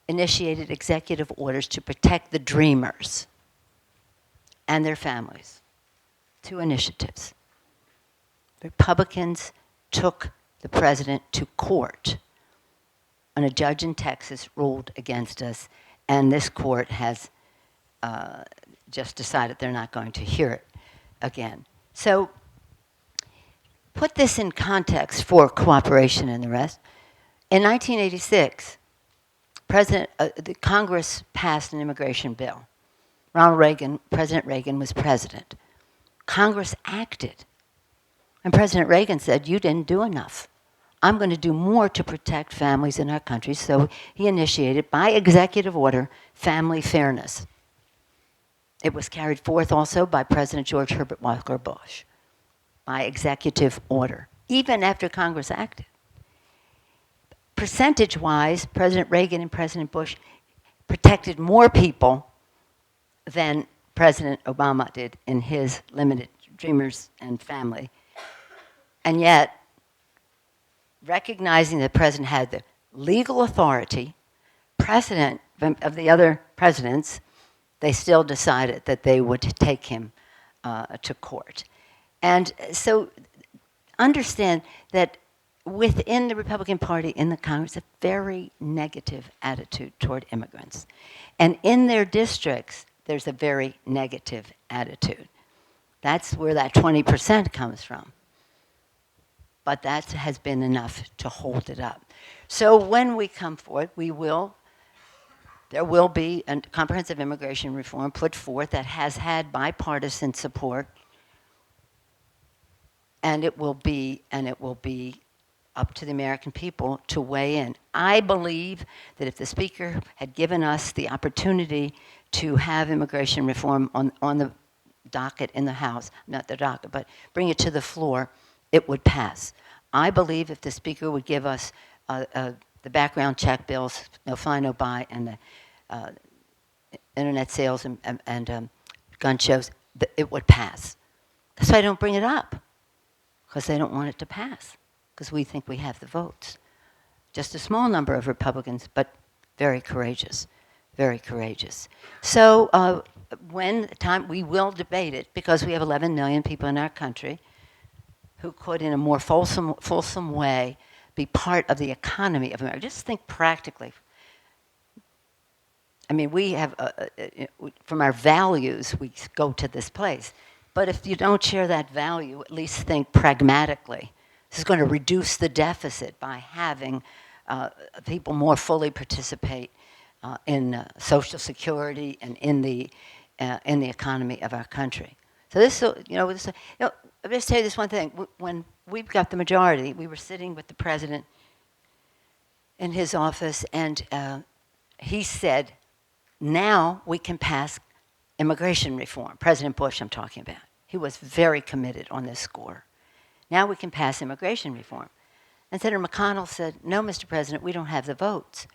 initiated executive orders to protect the dreamers and their families. 2 initiatives. Republicans took the president to court, and a judge in Texas ruled against us, and this court has just decided they're not going to hear it again. So put this in context for cooperation and the rest. In 1986, the Congress passed an immigration bill. President Reagan was president. Congress acted. And President Reagan said, you didn't do enough. I'm going to do more to protect families in our country. So he initiated, by executive order, family fairness. It was carried forth also by President George Herbert Walker Bush, by executive order, even after Congress acted. Percentage-wise, President Reagan and President Bush protected more people than President Obama did in his limited dreamers and family. And yet, recognizing that the president had the legal authority, precedent of the other presidents, they still decided that they would take him to court. And so understand that within the Republican Party in the Congress, a very negative attitude toward immigrants. And in their districts, there's a very negative attitude. That's where that 20% comes from. But that has been enough to hold it up. So when we come forward, there will be a comprehensive immigration reform put forth that has had bipartisan support, and it will be up to the American people to weigh in. I believe that if the Speaker had given us the opportunity to have immigration reform on the docket in the House, not the docket, but bring it to the floor, it would pass. I believe if the Speaker would give us the background check bills, no fly, no buy, and the internet sales and gun shows, it would pass. That's why I don't bring it up, because they don't want it to pass, because we think we have the votes. Just a small number of Republicans, but very courageous, very courageous. So we will debate it, because we have 11 million people in our country who could, in a more fulsome way, be part of the economy of America. Just think practically. I mean, we have, from our values, we go to this place. But if you don't share that value, at least think pragmatically. This is going to reduce the deficit by having people more fully participate in Social Security and in the economy of our country. So I'll just tell you this one thing. When we got the majority, we were sitting with the president in his office, and he said, now we can pass immigration reform. President Bush, I'm talking about. He was very committed on this score. Now we can pass immigration reform. And Senator McConnell said, no, Mr. President, we don't have the votes,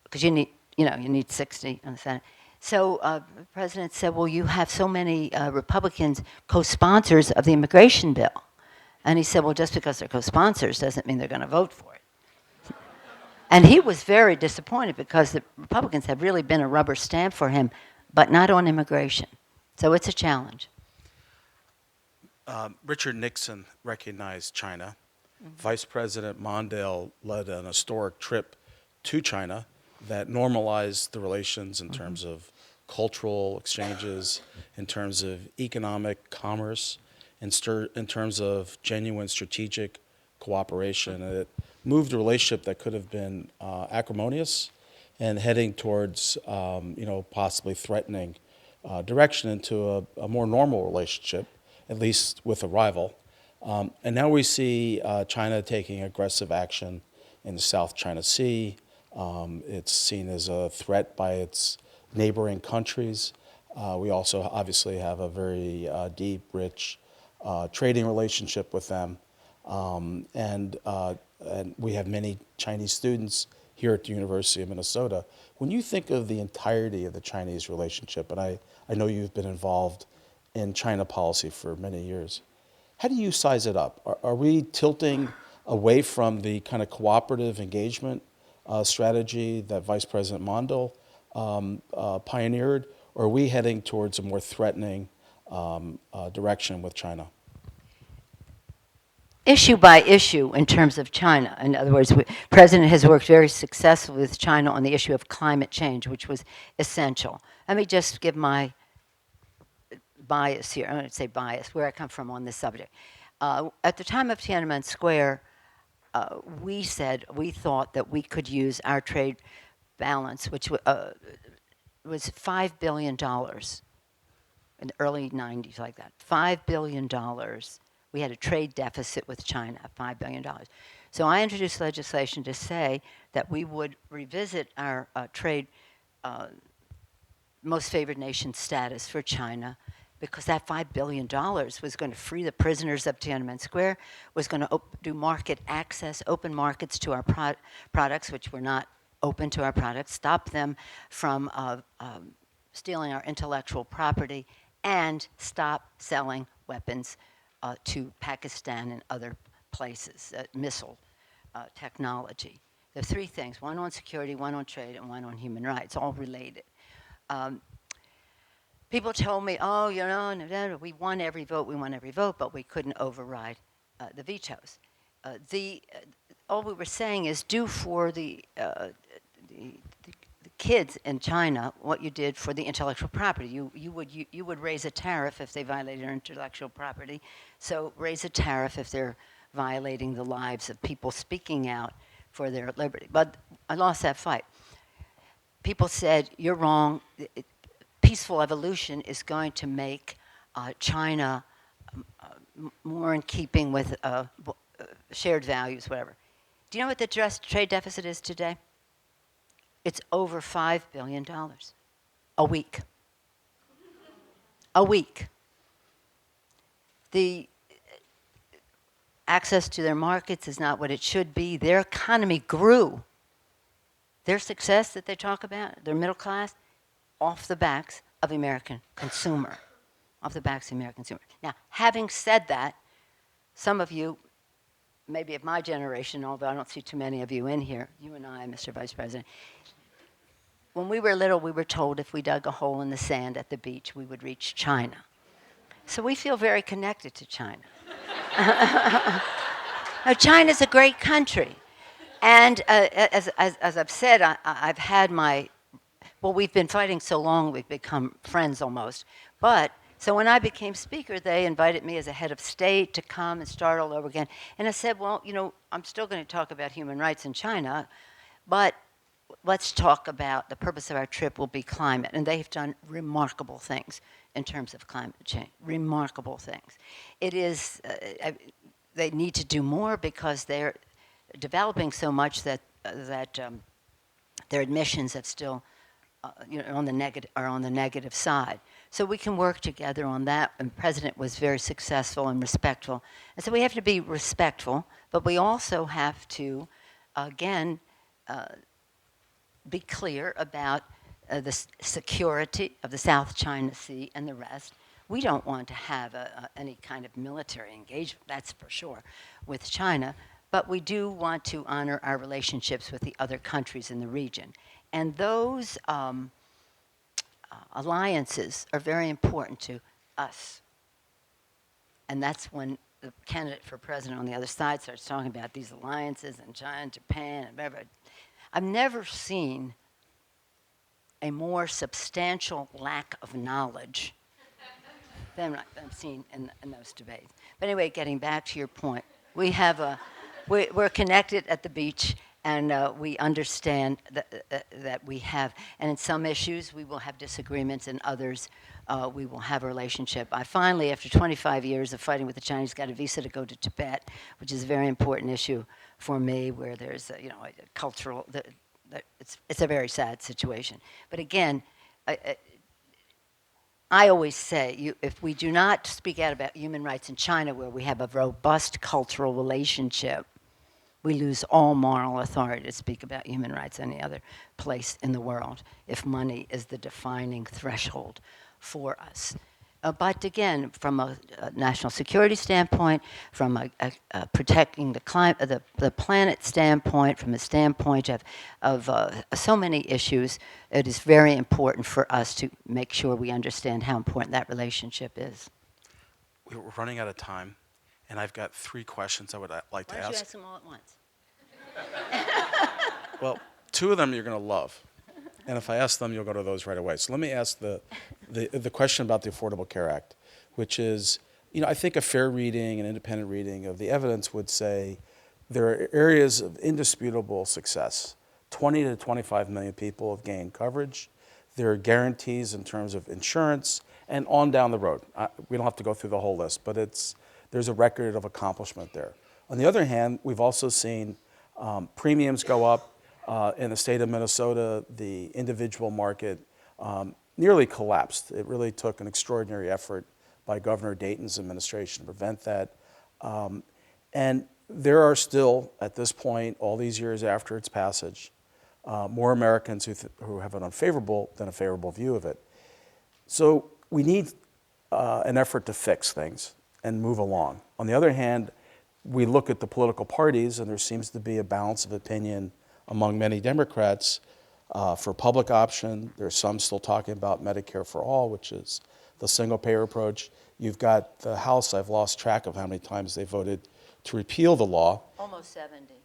because you need 60 on the Senate. So the president said, well, you have so many Republicans co-sponsors of the immigration bill. And he said, well, just because they're co-sponsors doesn't mean they're going to vote for it. And he was very disappointed, because the Republicans have really been a rubber stamp for him, but not on immigration. So it's a challenge. Richard Nixon recognized China. Vice President Mondale led an historic trip to China that normalized the relations in terms of cultural exchanges, in terms of economic commerce, in terms of genuine strategic cooperation, and it moved a relationship that could have been acrimonious and heading towards, possibly threatening direction into a more normal relationship, at least with a rival. And now we see China taking aggressive action in the South China Sea. It's seen as a threat by its neighboring countries. We also obviously have a very deep, rich trading relationship with them. And we have many Chinese students here at the University of Minnesota. When you think of the entirety of the Chinese relationship, and I know you've been involved in China policy for many years, how do you size it up? Are we tilting away from the kind of cooperative engagement strategy that Vice President Mondale pioneered, or are we heading towards a more threatening direction with China? Issue by issue in terms of China. In other words, the President has worked very successfully with China on the issue of climate change, which was essential. Let me just give my bias here. I'm going to say bias, where I come from on this subject. At the time of Tiananmen Square, we thought that we could use our trade balance, which was $5 billion in the early 90s, like that. $5 billion. We had a trade deficit with China of $5 billion. So I introduced legislation to say that we would revisit our trade most favored nation status for China, because that $5 billion was going to free the prisoners of Tiananmen Square, was going to do market access, open markets to our products, which were not open to our products, stop them from stealing our intellectual property, and stop selling weapons to Pakistan and other places, missile technology. There are three things, one on security, one on trade, and one on human rights, all related. People told me, we won every vote, but we couldn't override the vetoes. All we were saying is do for the kids in China what you did for the intellectual property. You would raise a tariff if they violated their intellectual property, so raise a tariff if they're violating the lives of people speaking out for their liberty. But I lost that fight. People said, you're wrong. Peaceful evolution is going to make China more in keeping with shared values, whatever. Do you know what the trade deficit is today? It's over $5 billion a week. A week. The access to their markets is not what it should be. Their economy grew. Their success that they talk about, their middle class, off the backs of the American consumer. Off the backs of the American consumer. Now, having said that, some of you, maybe of my generation, although I don't see too many of you in here, you and I, Mr. Vice President, when we were little, we were told if we dug a hole in the sand at the beach, we would reach China. So we feel very connected to China. Now, China's a great country. And as I've said, I've had we've been fighting so long, we've become friends almost. But, so when I became speaker, they invited me as a head of state to come and start all over again. And I said, well, I'm still going to talk about human rights in China, but let's talk about the purpose of our trip will be climate. And they've done remarkable things in terms of climate change, remarkable things. It is, they need to do more because they're developing so much that their emissions have still are on the negative side. So we can work together on that, and the President was very successful and respectful. And so we have to be respectful, but we also have to, again, be clear about the security of the South China Sea and the rest. We don't want to have any kind of military engagement, that's for sure, with China, but we do want to honor our relationships with the other countries in the region. And those alliances are very important to us. And that's when the candidate for president on the other side starts talking about these alliances in China, Japan, and whatever. I've never seen a more substantial lack of knowledge than I've seen in those debates. But anyway, getting back to your point, we have a we're connected at the beach, and we understand that we have, and in some issues we will have disagreements, in others we will have a relationship. I finally, after 25 years of fighting with the Chinese, got a visa to go to Tibet, which is a very important issue for me, where there's a cultural, it's a very sad situation. But again, I always say, if we do not speak out about human rights in China, where we have a robust cultural relationship, we lose all moral authority to speak about human rights any other place in the world, if money is the defining threshold for us. But again, from a national security standpoint, from a protecting the planet standpoint, from a standpoint of so many issues, it is very important for us to make sure we understand how important that relationship is. We're running out of time, and I've got 3 questions I would like to Why ask. don't you ask them all at once? Well, 2 of them you're going to love. And if I ask them, you'll go to those right away. So let me ask the question about the Affordable Care Act, which is, I think a fair reading, an independent reading of the evidence would say there are areas of indisputable success. 20 to 25 million people have gained coverage. There are guarantees in terms of insurance, and on down the road. We don't have to go through the whole list, but there's a record of accomplishment there. On the other hand, we've also seen premiums go up. In the state of Minnesota, the individual market nearly collapsed. It really took an extraordinary effort by Governor Dayton's administration to prevent that. And there are still, at this point, all these years after its passage, more Americans who have an unfavorable than a favorable view of it. So we need an effort to fix things and move along. On the other hand, we look at the political parties, and there seems to be a balance of opinion among many Democrats for public option. There's some still talking about Medicare for all, which is the single-payer approach. You've got the House, I've lost track of how many times they voted to repeal the law. Almost 70.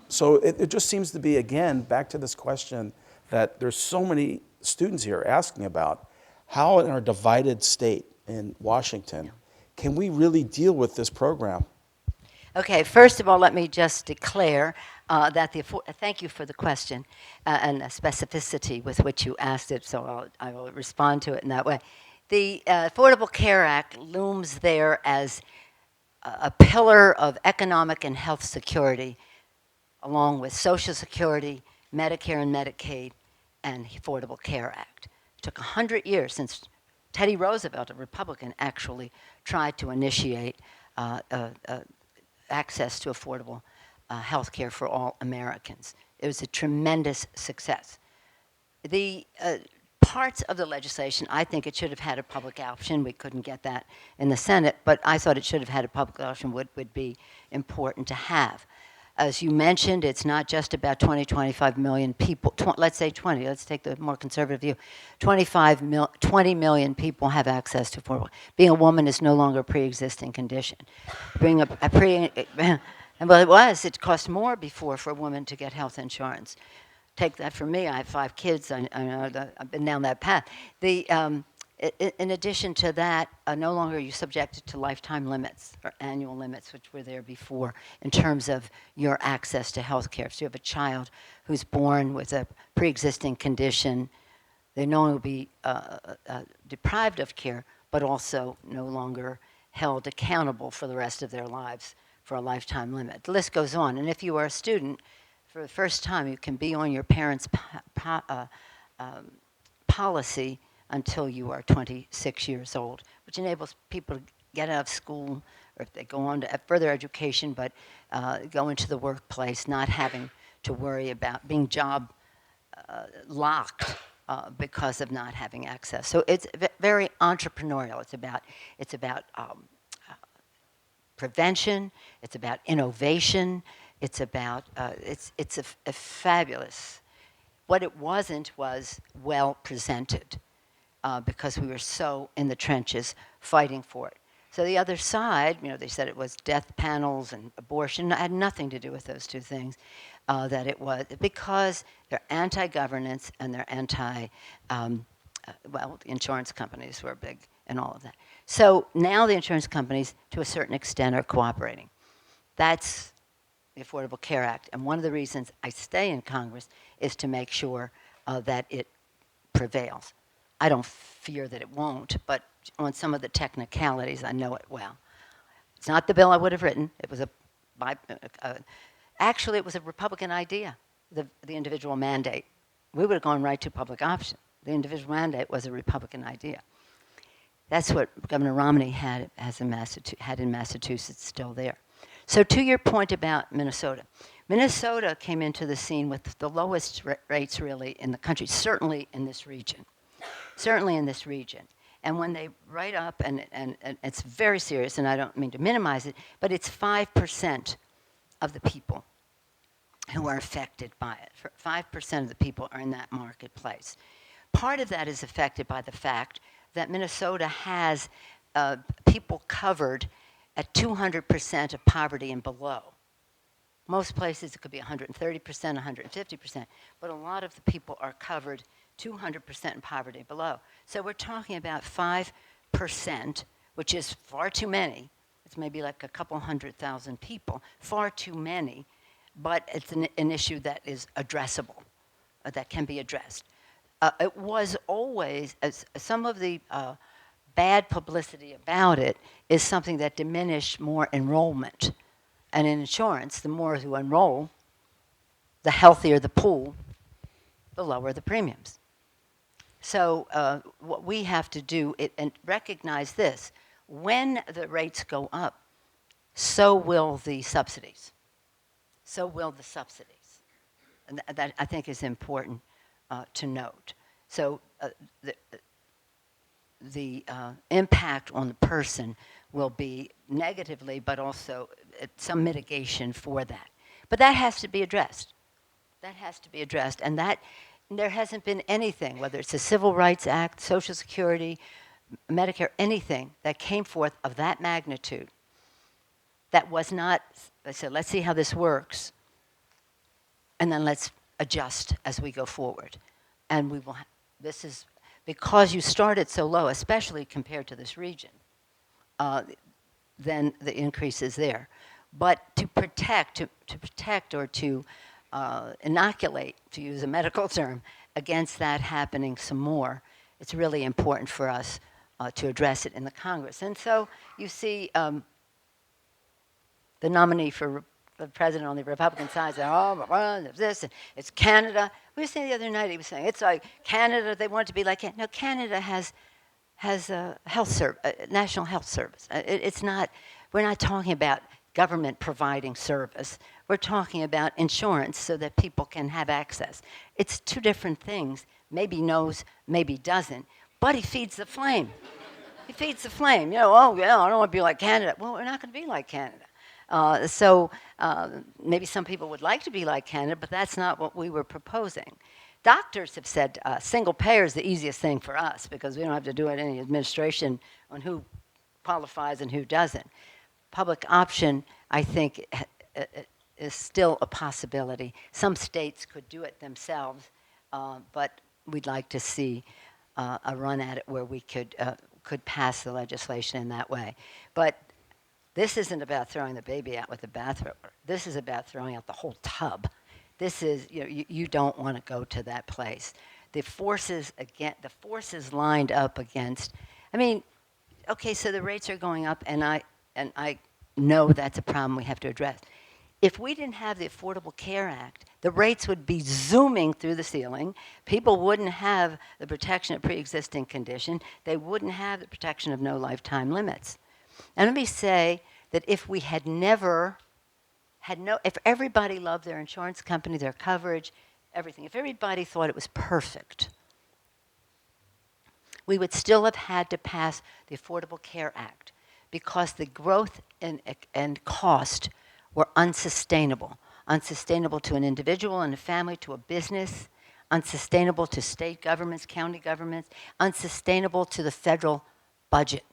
So it just seems to be, again, back to this question that there's so many students here asking about, how in our divided state in Washington can we really deal with this program? Okay, first of all, let me just declare that thank you for the question and the specificity with which you asked it, so I will respond to it in that way. The Affordable Care Act looms there as a pillar of economic and health security, along with Social Security, Medicare and Medicaid, and the Affordable Care Act. It took 100 years since Teddy Roosevelt, a Republican, actually tried to initiate access to affordable health care for all Americans. It was a tremendous success. The parts of the legislation, I think it should have had a public option. We couldn't get that in the Senate, but I thought it should have had a public option, would be important to have. As you mentioned, it's not just about 25 million people. Let's say 20. Let's take the more conservative view. 20 million people have access to affordable. Being a woman is no longer a pre-existing condition. It cost more before for a woman to get health insurance. Take that from me. I have 5 kids. I know I've been down that path. In addition to that, no longer are you subjected to lifetime limits or annual limits, which were there before, in terms of your access to health care. So you have a child who's born with a pre-existing condition, they no longer be deprived of care, but also no longer held accountable for the rest of their lives for a lifetime limit. The list goes on. And if you are a student, for the first time, you can be on your parents' policy until you are 26 years old, which enables people to get out of school, or if they go on to further education, but go into the workplace, not having to worry about being job locked because of not having access. So it's very entrepreneurial. It's about prevention. It's about innovation. It's about it's a fabulous. What it wasn't was well presented. Because we were so in the trenches fighting for it. So the other side, they said it was death panels and abortion. It had nothing to do with those 2 things. That it was because they're anti-governance and they're the insurance companies were big and all of that. So now the insurance companies, to a certain extent, are cooperating. That's the Affordable Care Act. And one of the reasons I stay in Congress is to make sure that it prevails. I don't fear that it won't, but on some of the technicalities, I know it well. It's not the bill I would have written. It was actually, it was a Republican idea, the individual mandate. We would have gone right to public option. The individual mandate was a Republican idea. That's what Governor Romney had in Massachusetts, still there. So to your point about Minnesota, Minnesota came into the scene with the lowest rates really in the country, certainly in this region. And when they write up, and it's very serious, and I don't mean to minimize it, but it's 5% of the people who are affected by it. 5% of the people are in that marketplace. Part of that is affected by the fact that Minnesota has people covered at 200% of poverty and below. Most places it could be 130%, 150%, but a lot of the people are covered 200% in poverty below. So we're talking about 5%, which is far too many. It's maybe like a couple 100,000 people, far too many, but it's an issue that is addressable, that can be addressed. It was always, some of the bad publicity about it is something that diminished more enrollment. And in insurance, the more you enroll, the healthier the pool, the lower the premiums. So what we have to do, and recognize this, when the rates go up, so will the subsidies. And that I think is important to note. So the impact on the person will be negatively, but also some mitigation for that. But that has to be addressed. And that there hasn't been anything, whether it's the Civil Rights Act, Social Security, Medicare, anything that came forth of that magnitude that was not, I said, let's see how this works, and then let's adjust as we go forward. And we will, this is, because you started so low, especially compared to this region, then the increase is there. But to protect or to inoculate, to use a medical term, against that happening some more, it's really important for us to address it in the Congress. And so you see the nominee for the president on the Republican side said, oh, well, there's this, and it's Canada. We were saying the other night, he was saying, it's like Canada, they want it to be like Canada. No, Canada has a national health service. It's not, we're not talking about government providing service. We're talking about insurance so that people can have access. It's two different things. Maybe knows, maybe doesn't, but he feeds the flame. You know, oh, yeah, I don't want to be like Canada. Well, we're not going to be like Canada. So maybe some people would like to be like Canada, but that's not what we were proposing. Doctors have said single payer is the easiest thing for us because we don't have to do any administration on who qualifies and who doesn't. Public option, I think, is still a possibility. Some states could do it themselves, but we'd like to see a run at it where we could pass the legislation in that way. But this isn't about throwing the baby out with the bathwater. This is about throwing out the whole tub. This is, you know, you don't want to go to that place. The forces lined up against, I mean, okay, so the rates are going up, and I know that's a problem we have to address. If we didn't have the Affordable Care Act, the rates would be zooming through the ceiling. People wouldn't have the protection of pre-existing condition. They wouldn't have the protection of no lifetime limits. And let me say that if we had never if everybody loved their insurance company, their coverage, everything, if everybody thought it was perfect, we would still have had to pass the Affordable Care Act because the growth and cost were unsustainable. Unsustainable to an individual and a family, to a business, unsustainable to state governments, county governments, unsustainable to the federal budget.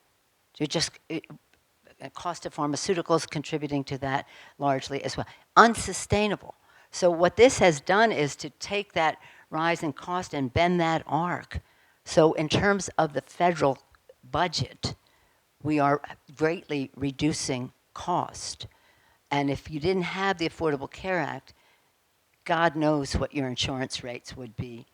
Cost of pharmaceuticals contributing to that largely as well. Unsustainable. So what this has done is to take that rise in cost and bend that arc. So in terms of the federal budget, we are greatly reducing cost. And if you didn't have the Affordable Care Act, God knows what your insurance rates would be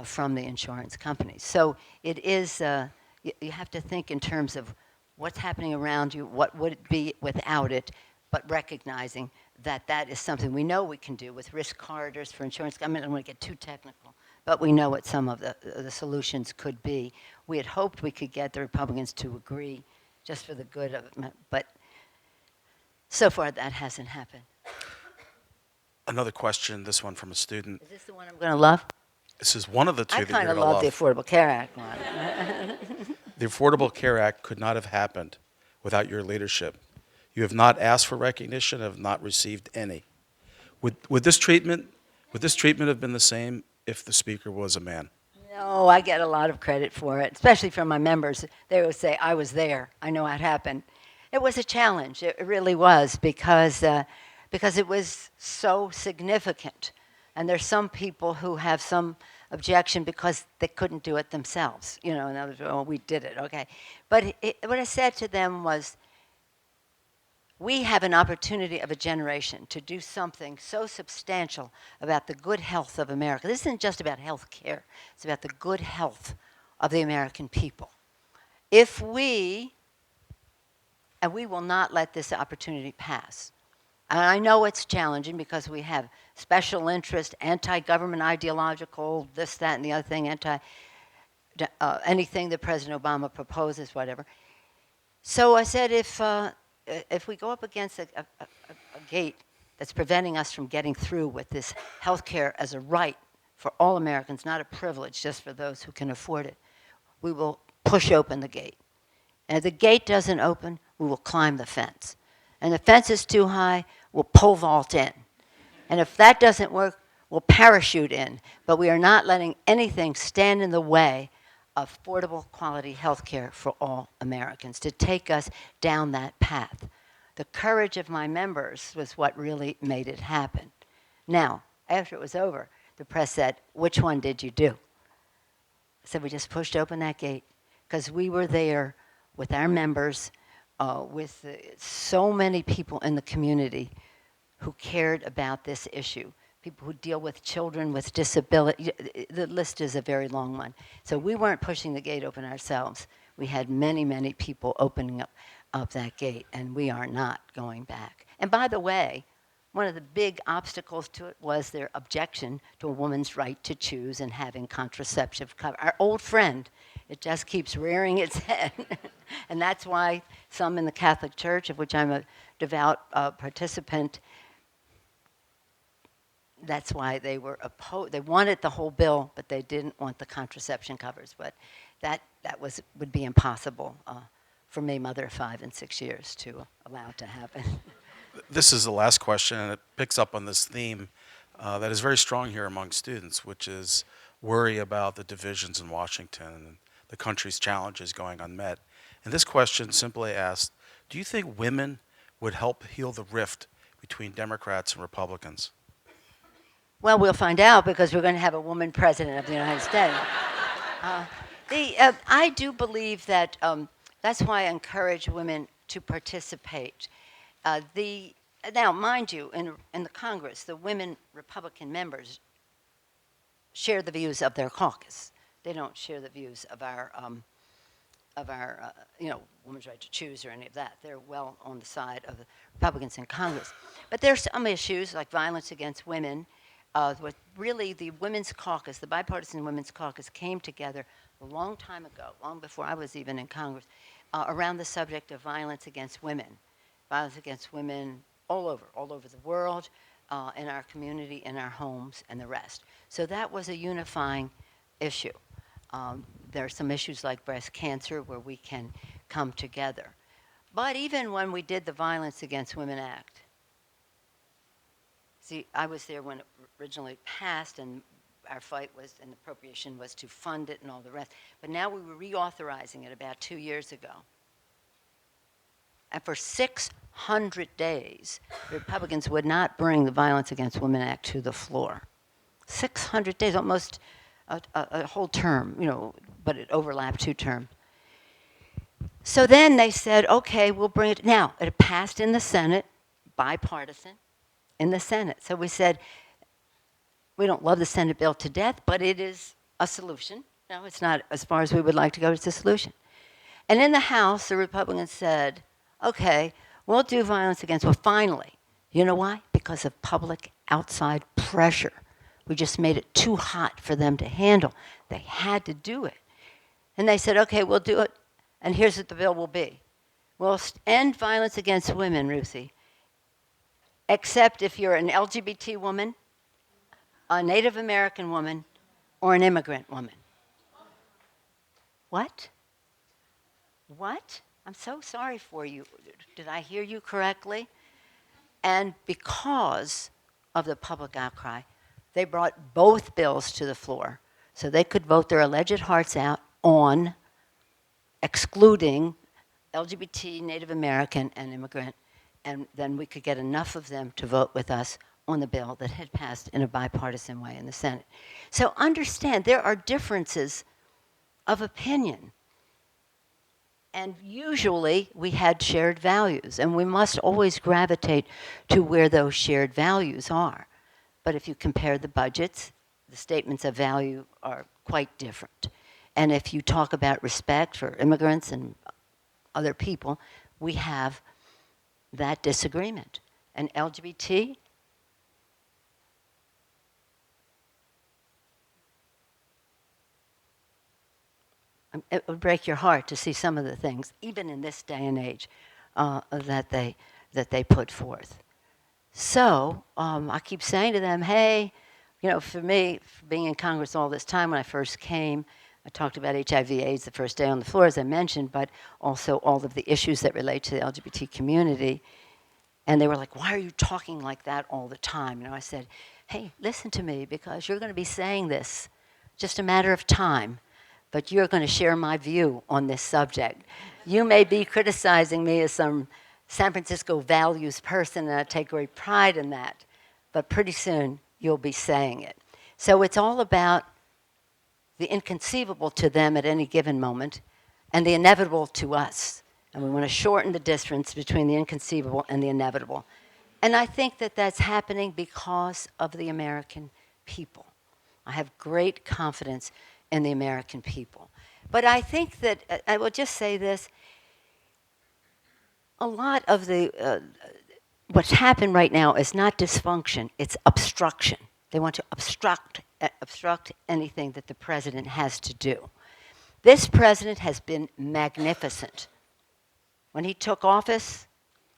from the insurance companies. So it is, you have to think in terms of what's happening around you, what would it be without it, but recognizing that that is something we know we can do with risk corridors for insurance. I mean, I don't want to get too technical, but we know what some of the solutions could be. We had hoped we could get the Republicans to agree just for the good of it, but so far that hasn't happened. Another question, this one from a student. Is this the one I'm going to love? This is one of the two I that you're kind going of to love the Affordable Care Act one. The Affordable Care Act could not have happened without your leadership. You have not asked for recognition, have not received any. Would this treatment have been the same if the speaker was a man? No, I get a lot of credit for it, especially from my members. They would say, I was there. I know it happened. It was a challenge. It really was because it was so significant. And there's some people who have some objection because they couldn't do it themselves. You know, in other words, oh, we did it, okay. But what I said to them was, we have an opportunity of a generation to do something so substantial about the good health of America. This isn't just about health care. It's about the good health of the American people. If we, and we will not let this opportunity pass. And I know it's challenging because we have special interest, anti-government ideological, this, that, and the other thing, anything that President Obama proposes, whatever. So I said, if we go up against a gate that's preventing us from getting through with this health care as a right for all Americans, not a privilege just for those who can afford it, we will push open the gate. And if the gate doesn't open, we will climb the fence. And if the fence is too high, we'll pole vault in. And if that doesn't work, we'll parachute in. But we are not letting anything stand in the way of affordable quality health care for all Americans, to take us down that path. The courage of my members was what really made it happen. Now, after it was over, the press said, which one did you do? I said, we just pushed open that gate because we were there with our members, with so many people in the community who cared about this issue. People who deal with children with disability. The list is a very long one. So we weren't pushing the gate open ourselves. We had many, many people opening up that gate, and we are not going back. And by the way, one of the big obstacles to it was their objection to a woman's right to choose and having contraceptive cover. Our old friend, it just keeps rearing its head. And that's why some in the Catholic Church, of which I'm a devout participant, that's why they were opposed. They wanted the whole bill, but they didn't want the contraception covers. But that would be impossible for me, mother of 5 and 6 years, to allow it to happen. This is the last question, and it picks up on this theme that is very strong here among students, which is worry about the divisions in Washington and the country's challenges going unmet. And this question simply asked, do you think women would help heal the rift between Democrats and Republicans? Well, we'll find out because we're going to have a woman president of the United States. I do believe that that's why I encourage women to participate. Now, mind you, in the Congress, the women Republican members share the views of their caucus. They don't share the views of our women's right to choose or any of that. They're well on the side of the Republicans in Congress. But there's some issues like violence against women. With really the Women's Caucus, the Bipartisan Women's Caucus came together a long time ago, long before I was even in Congress, around the subject of violence against women all over the world, in our community, in our homes, and the rest. So that was a unifying issue. There are some issues like breast cancer where we can come together. But even when we did the Violence Against Women Act, see, I was there when it originally passed, and our fight was, and the appropriation was to fund it and all the rest. But now we were reauthorizing it about 2 years ago. And for 600 days, the Republicans would not bring the Violence Against Women Act to the floor. 600 days, almost a whole term, but it overlapped 2 terms. So then they said, okay, we'll bring it. Now, it passed in the Senate, bipartisan in the Senate. So we said, we don't love the Senate bill to death, but it is a solution. No, it's not as far as we would like to go, it's a solution. And in the House, the Republicans said, okay, we'll do violence against, well, finally. You know why? Because of public outside pressure. We just made it too hot for them to handle. They had to do it. And they said, okay, we'll do it, and here's what the bill will be. We'll end violence against women, Ruthie, except if you're an LGBT woman, a Native American woman, or an immigrant woman. What? What? I'm so sorry for you. Did I hear you correctly? And because of the public outcry, they brought both bills to the floor so they could vote their alleged hearts out on excluding LGBT, Native American, and immigrant, and then we could get enough of them to vote with us on the bill that had passed in a bipartisan way in the Senate. So understand, there are differences of opinion. And usually we had shared values, and we must always gravitate to where those shared values are. But if you compare the budgets, the statements of value are quite different. And if you talk about respect for immigrants and other people, we have that disagreement. And LGBT, it would break your heart to see some of the things, even in this day and age, that they put forth. So I keep saying to them, hey, you know, for me, for being in Congress all this time, when I first came, I talked about HIV/AIDS the first day on the floor, as I mentioned, but also all of the issues that relate to the LGBT community. And they were like, why are you talking like that all the time? You know, I said, hey, listen to me, because you're going to be saying this, just a matter of time, but you're going to share my view on this subject. You may be criticizing me as some San Francisco values person, and I take great pride in that, but pretty soon you'll be saying it. So it's all about the inconceivable to them at any given moment and the inevitable to us. And we want to shorten the distance between the inconceivable and the inevitable. And I think that that's happening because of the American people. I have great confidence in the American people. But I think that, I will just say this, a lot of the, what's happened right now is not dysfunction, it's obstruction. They want to obstruct anything that the president has to do. This president has been magnificent. When he took office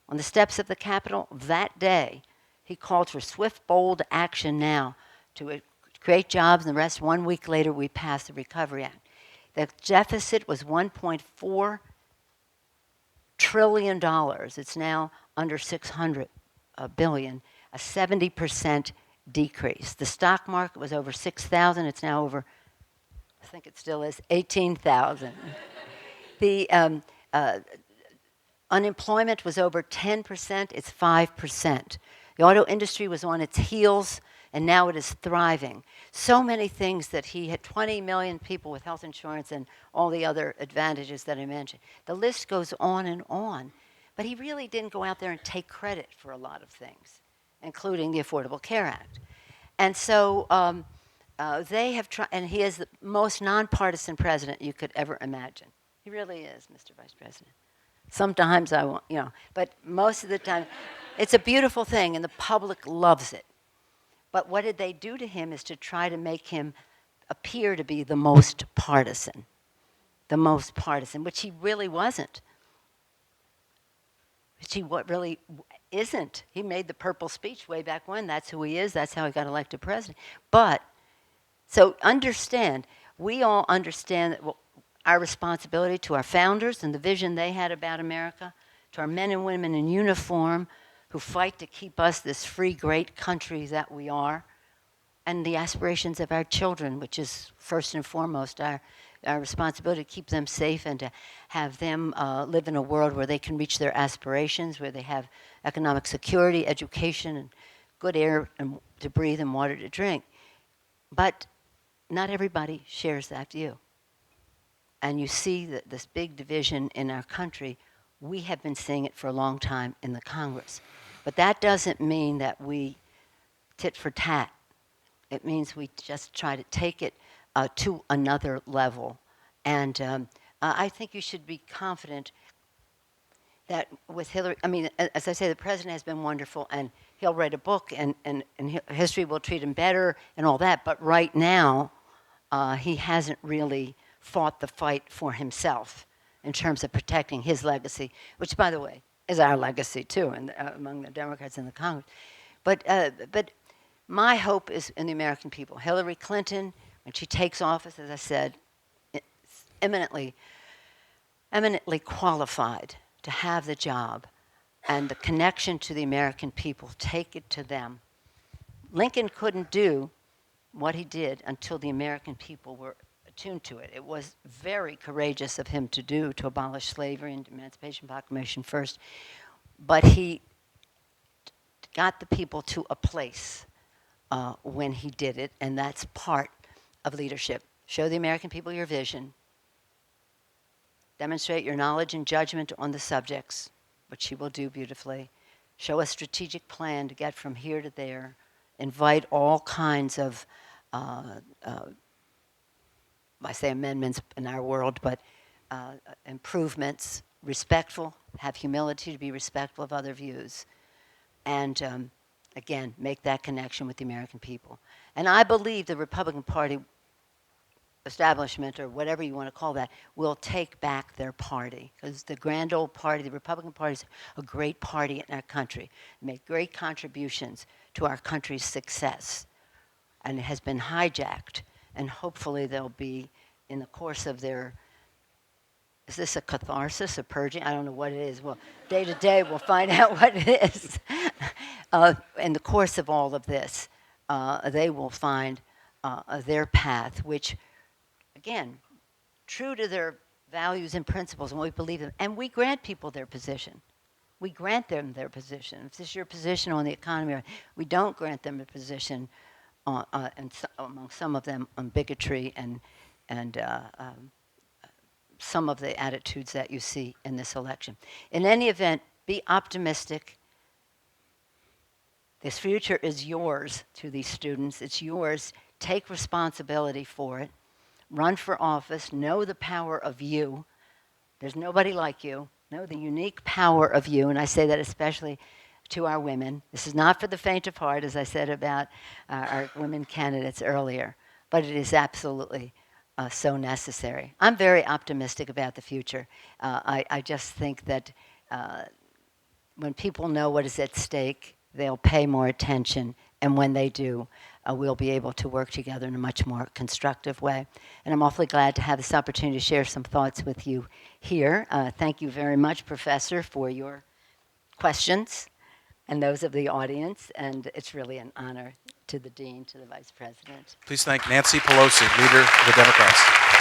on the steps of the Capitol that day, he called for swift, bold action now to create jobs, and the rest, 1 week later, we passed the Recovery Act. The deficit was $1.4 trillion. It's now under $600 billion, a 70% decrease. The stock market was over 6,000. It's now over, I think it still is, 18,000. The unemployment was over 10%. It's 5%. The auto industry was on its heels, and now it is thriving. So many things that he had 20 million people with health insurance and all the other advantages that I mentioned. The list goes on, but he really didn't go out there and take credit for a lot of things, including the Affordable Care Act. And so they have tried, and he is the most nonpartisan president you could ever imagine. He really is, Mr. Vice President. Sometimes I want, you know, but most of the time, it's a beautiful thing, and the public loves it. But what did they do to him is to try to make him appear to be the most partisan, which he really wasn't. Which he really isn't. He made the purple speech way back when. That's who he is. That's how he got elected president. But, so understand, we all understand that our responsibility to our founders and the vision they had about America, to our men and women in uniform who fight to keep us this free, great country that we are, and the aspirations of our children, which is first and foremost our responsibility to keep them safe and to have them live in a world where they can reach their aspirations, where they have economic security, education, and good air and to breathe and water to drink. But not everybody shares that view. And you see this big division in our country. We have been seeing it for a long time in the Congress. But that doesn't mean that we tit for tat. It means we just try to take it to another level. And I think you should be confident that with Hillary, I mean, as I say, the president has been wonderful, and he'll write a book, and history will treat him better and all that. But right now, he hasn't really fought the fight for himself in terms of protecting his legacy, which, by the way, is our legacy too, and among the Democrats in the Congress. But my hope is in the American people. Hillary Clinton, when she takes office, as I said, eminently qualified to have the job, and the connection to the American people, take it to them. Lincoln couldn't do what he did until the American people were attuned to it. It was very courageous of him to do, to abolish slavery and Emancipation Proclamation first, but he got the people to a place when he did it, and that's part of leadership. Show the American people your vision. Demonstrate your knowledge and judgment on the subjects, which he will do beautifully. Show a strategic plan to get from here to there. Invite all kinds of, I say amendments in our world, but improvements, respectful, have humility to be respectful of other views. And again, make that connection with the American people. And I believe the Republican Party establishment, or whatever you want to call that, will take back their party. Because the grand old party, the Republican Party, is a great party in our country. They make great contributions to our country's success. And it has been hijacked. And hopefully they'll be, in the course of their, is this a catharsis, a purging? I don't know what it is. Well, day to day we'll find out what it is. In the course of all of this, they will find their path, which, again, true to their values and principles and what we believe in. And we grant people their position. We grant them their position. If this is your position on the economy, we don't grant them a position among some of them on bigotry and some of the attitudes that you see in this election. In any event, be optimistic. This future is yours to these students. It's yours. Take responsibility for it. Run for office. Know the power of you. There's nobody like you. Know the unique power of you. And I say that especially to our women. This is not for the faint of heart, as I said about our women candidates earlier, but it is absolutely so necessary. I'm very optimistic about the future. I just think that when people know what is at stake, they'll pay more attention, and when they do, we'll be able to work together in a much more constructive way. And I'm awfully glad to have this opportunity to share some thoughts with you here. Thank you very much, Professor, for your questions and those of the audience, and it's really an honor to the Dean, to the Vice President. Please thank Nancy Pelosi, Leader of the Democrats.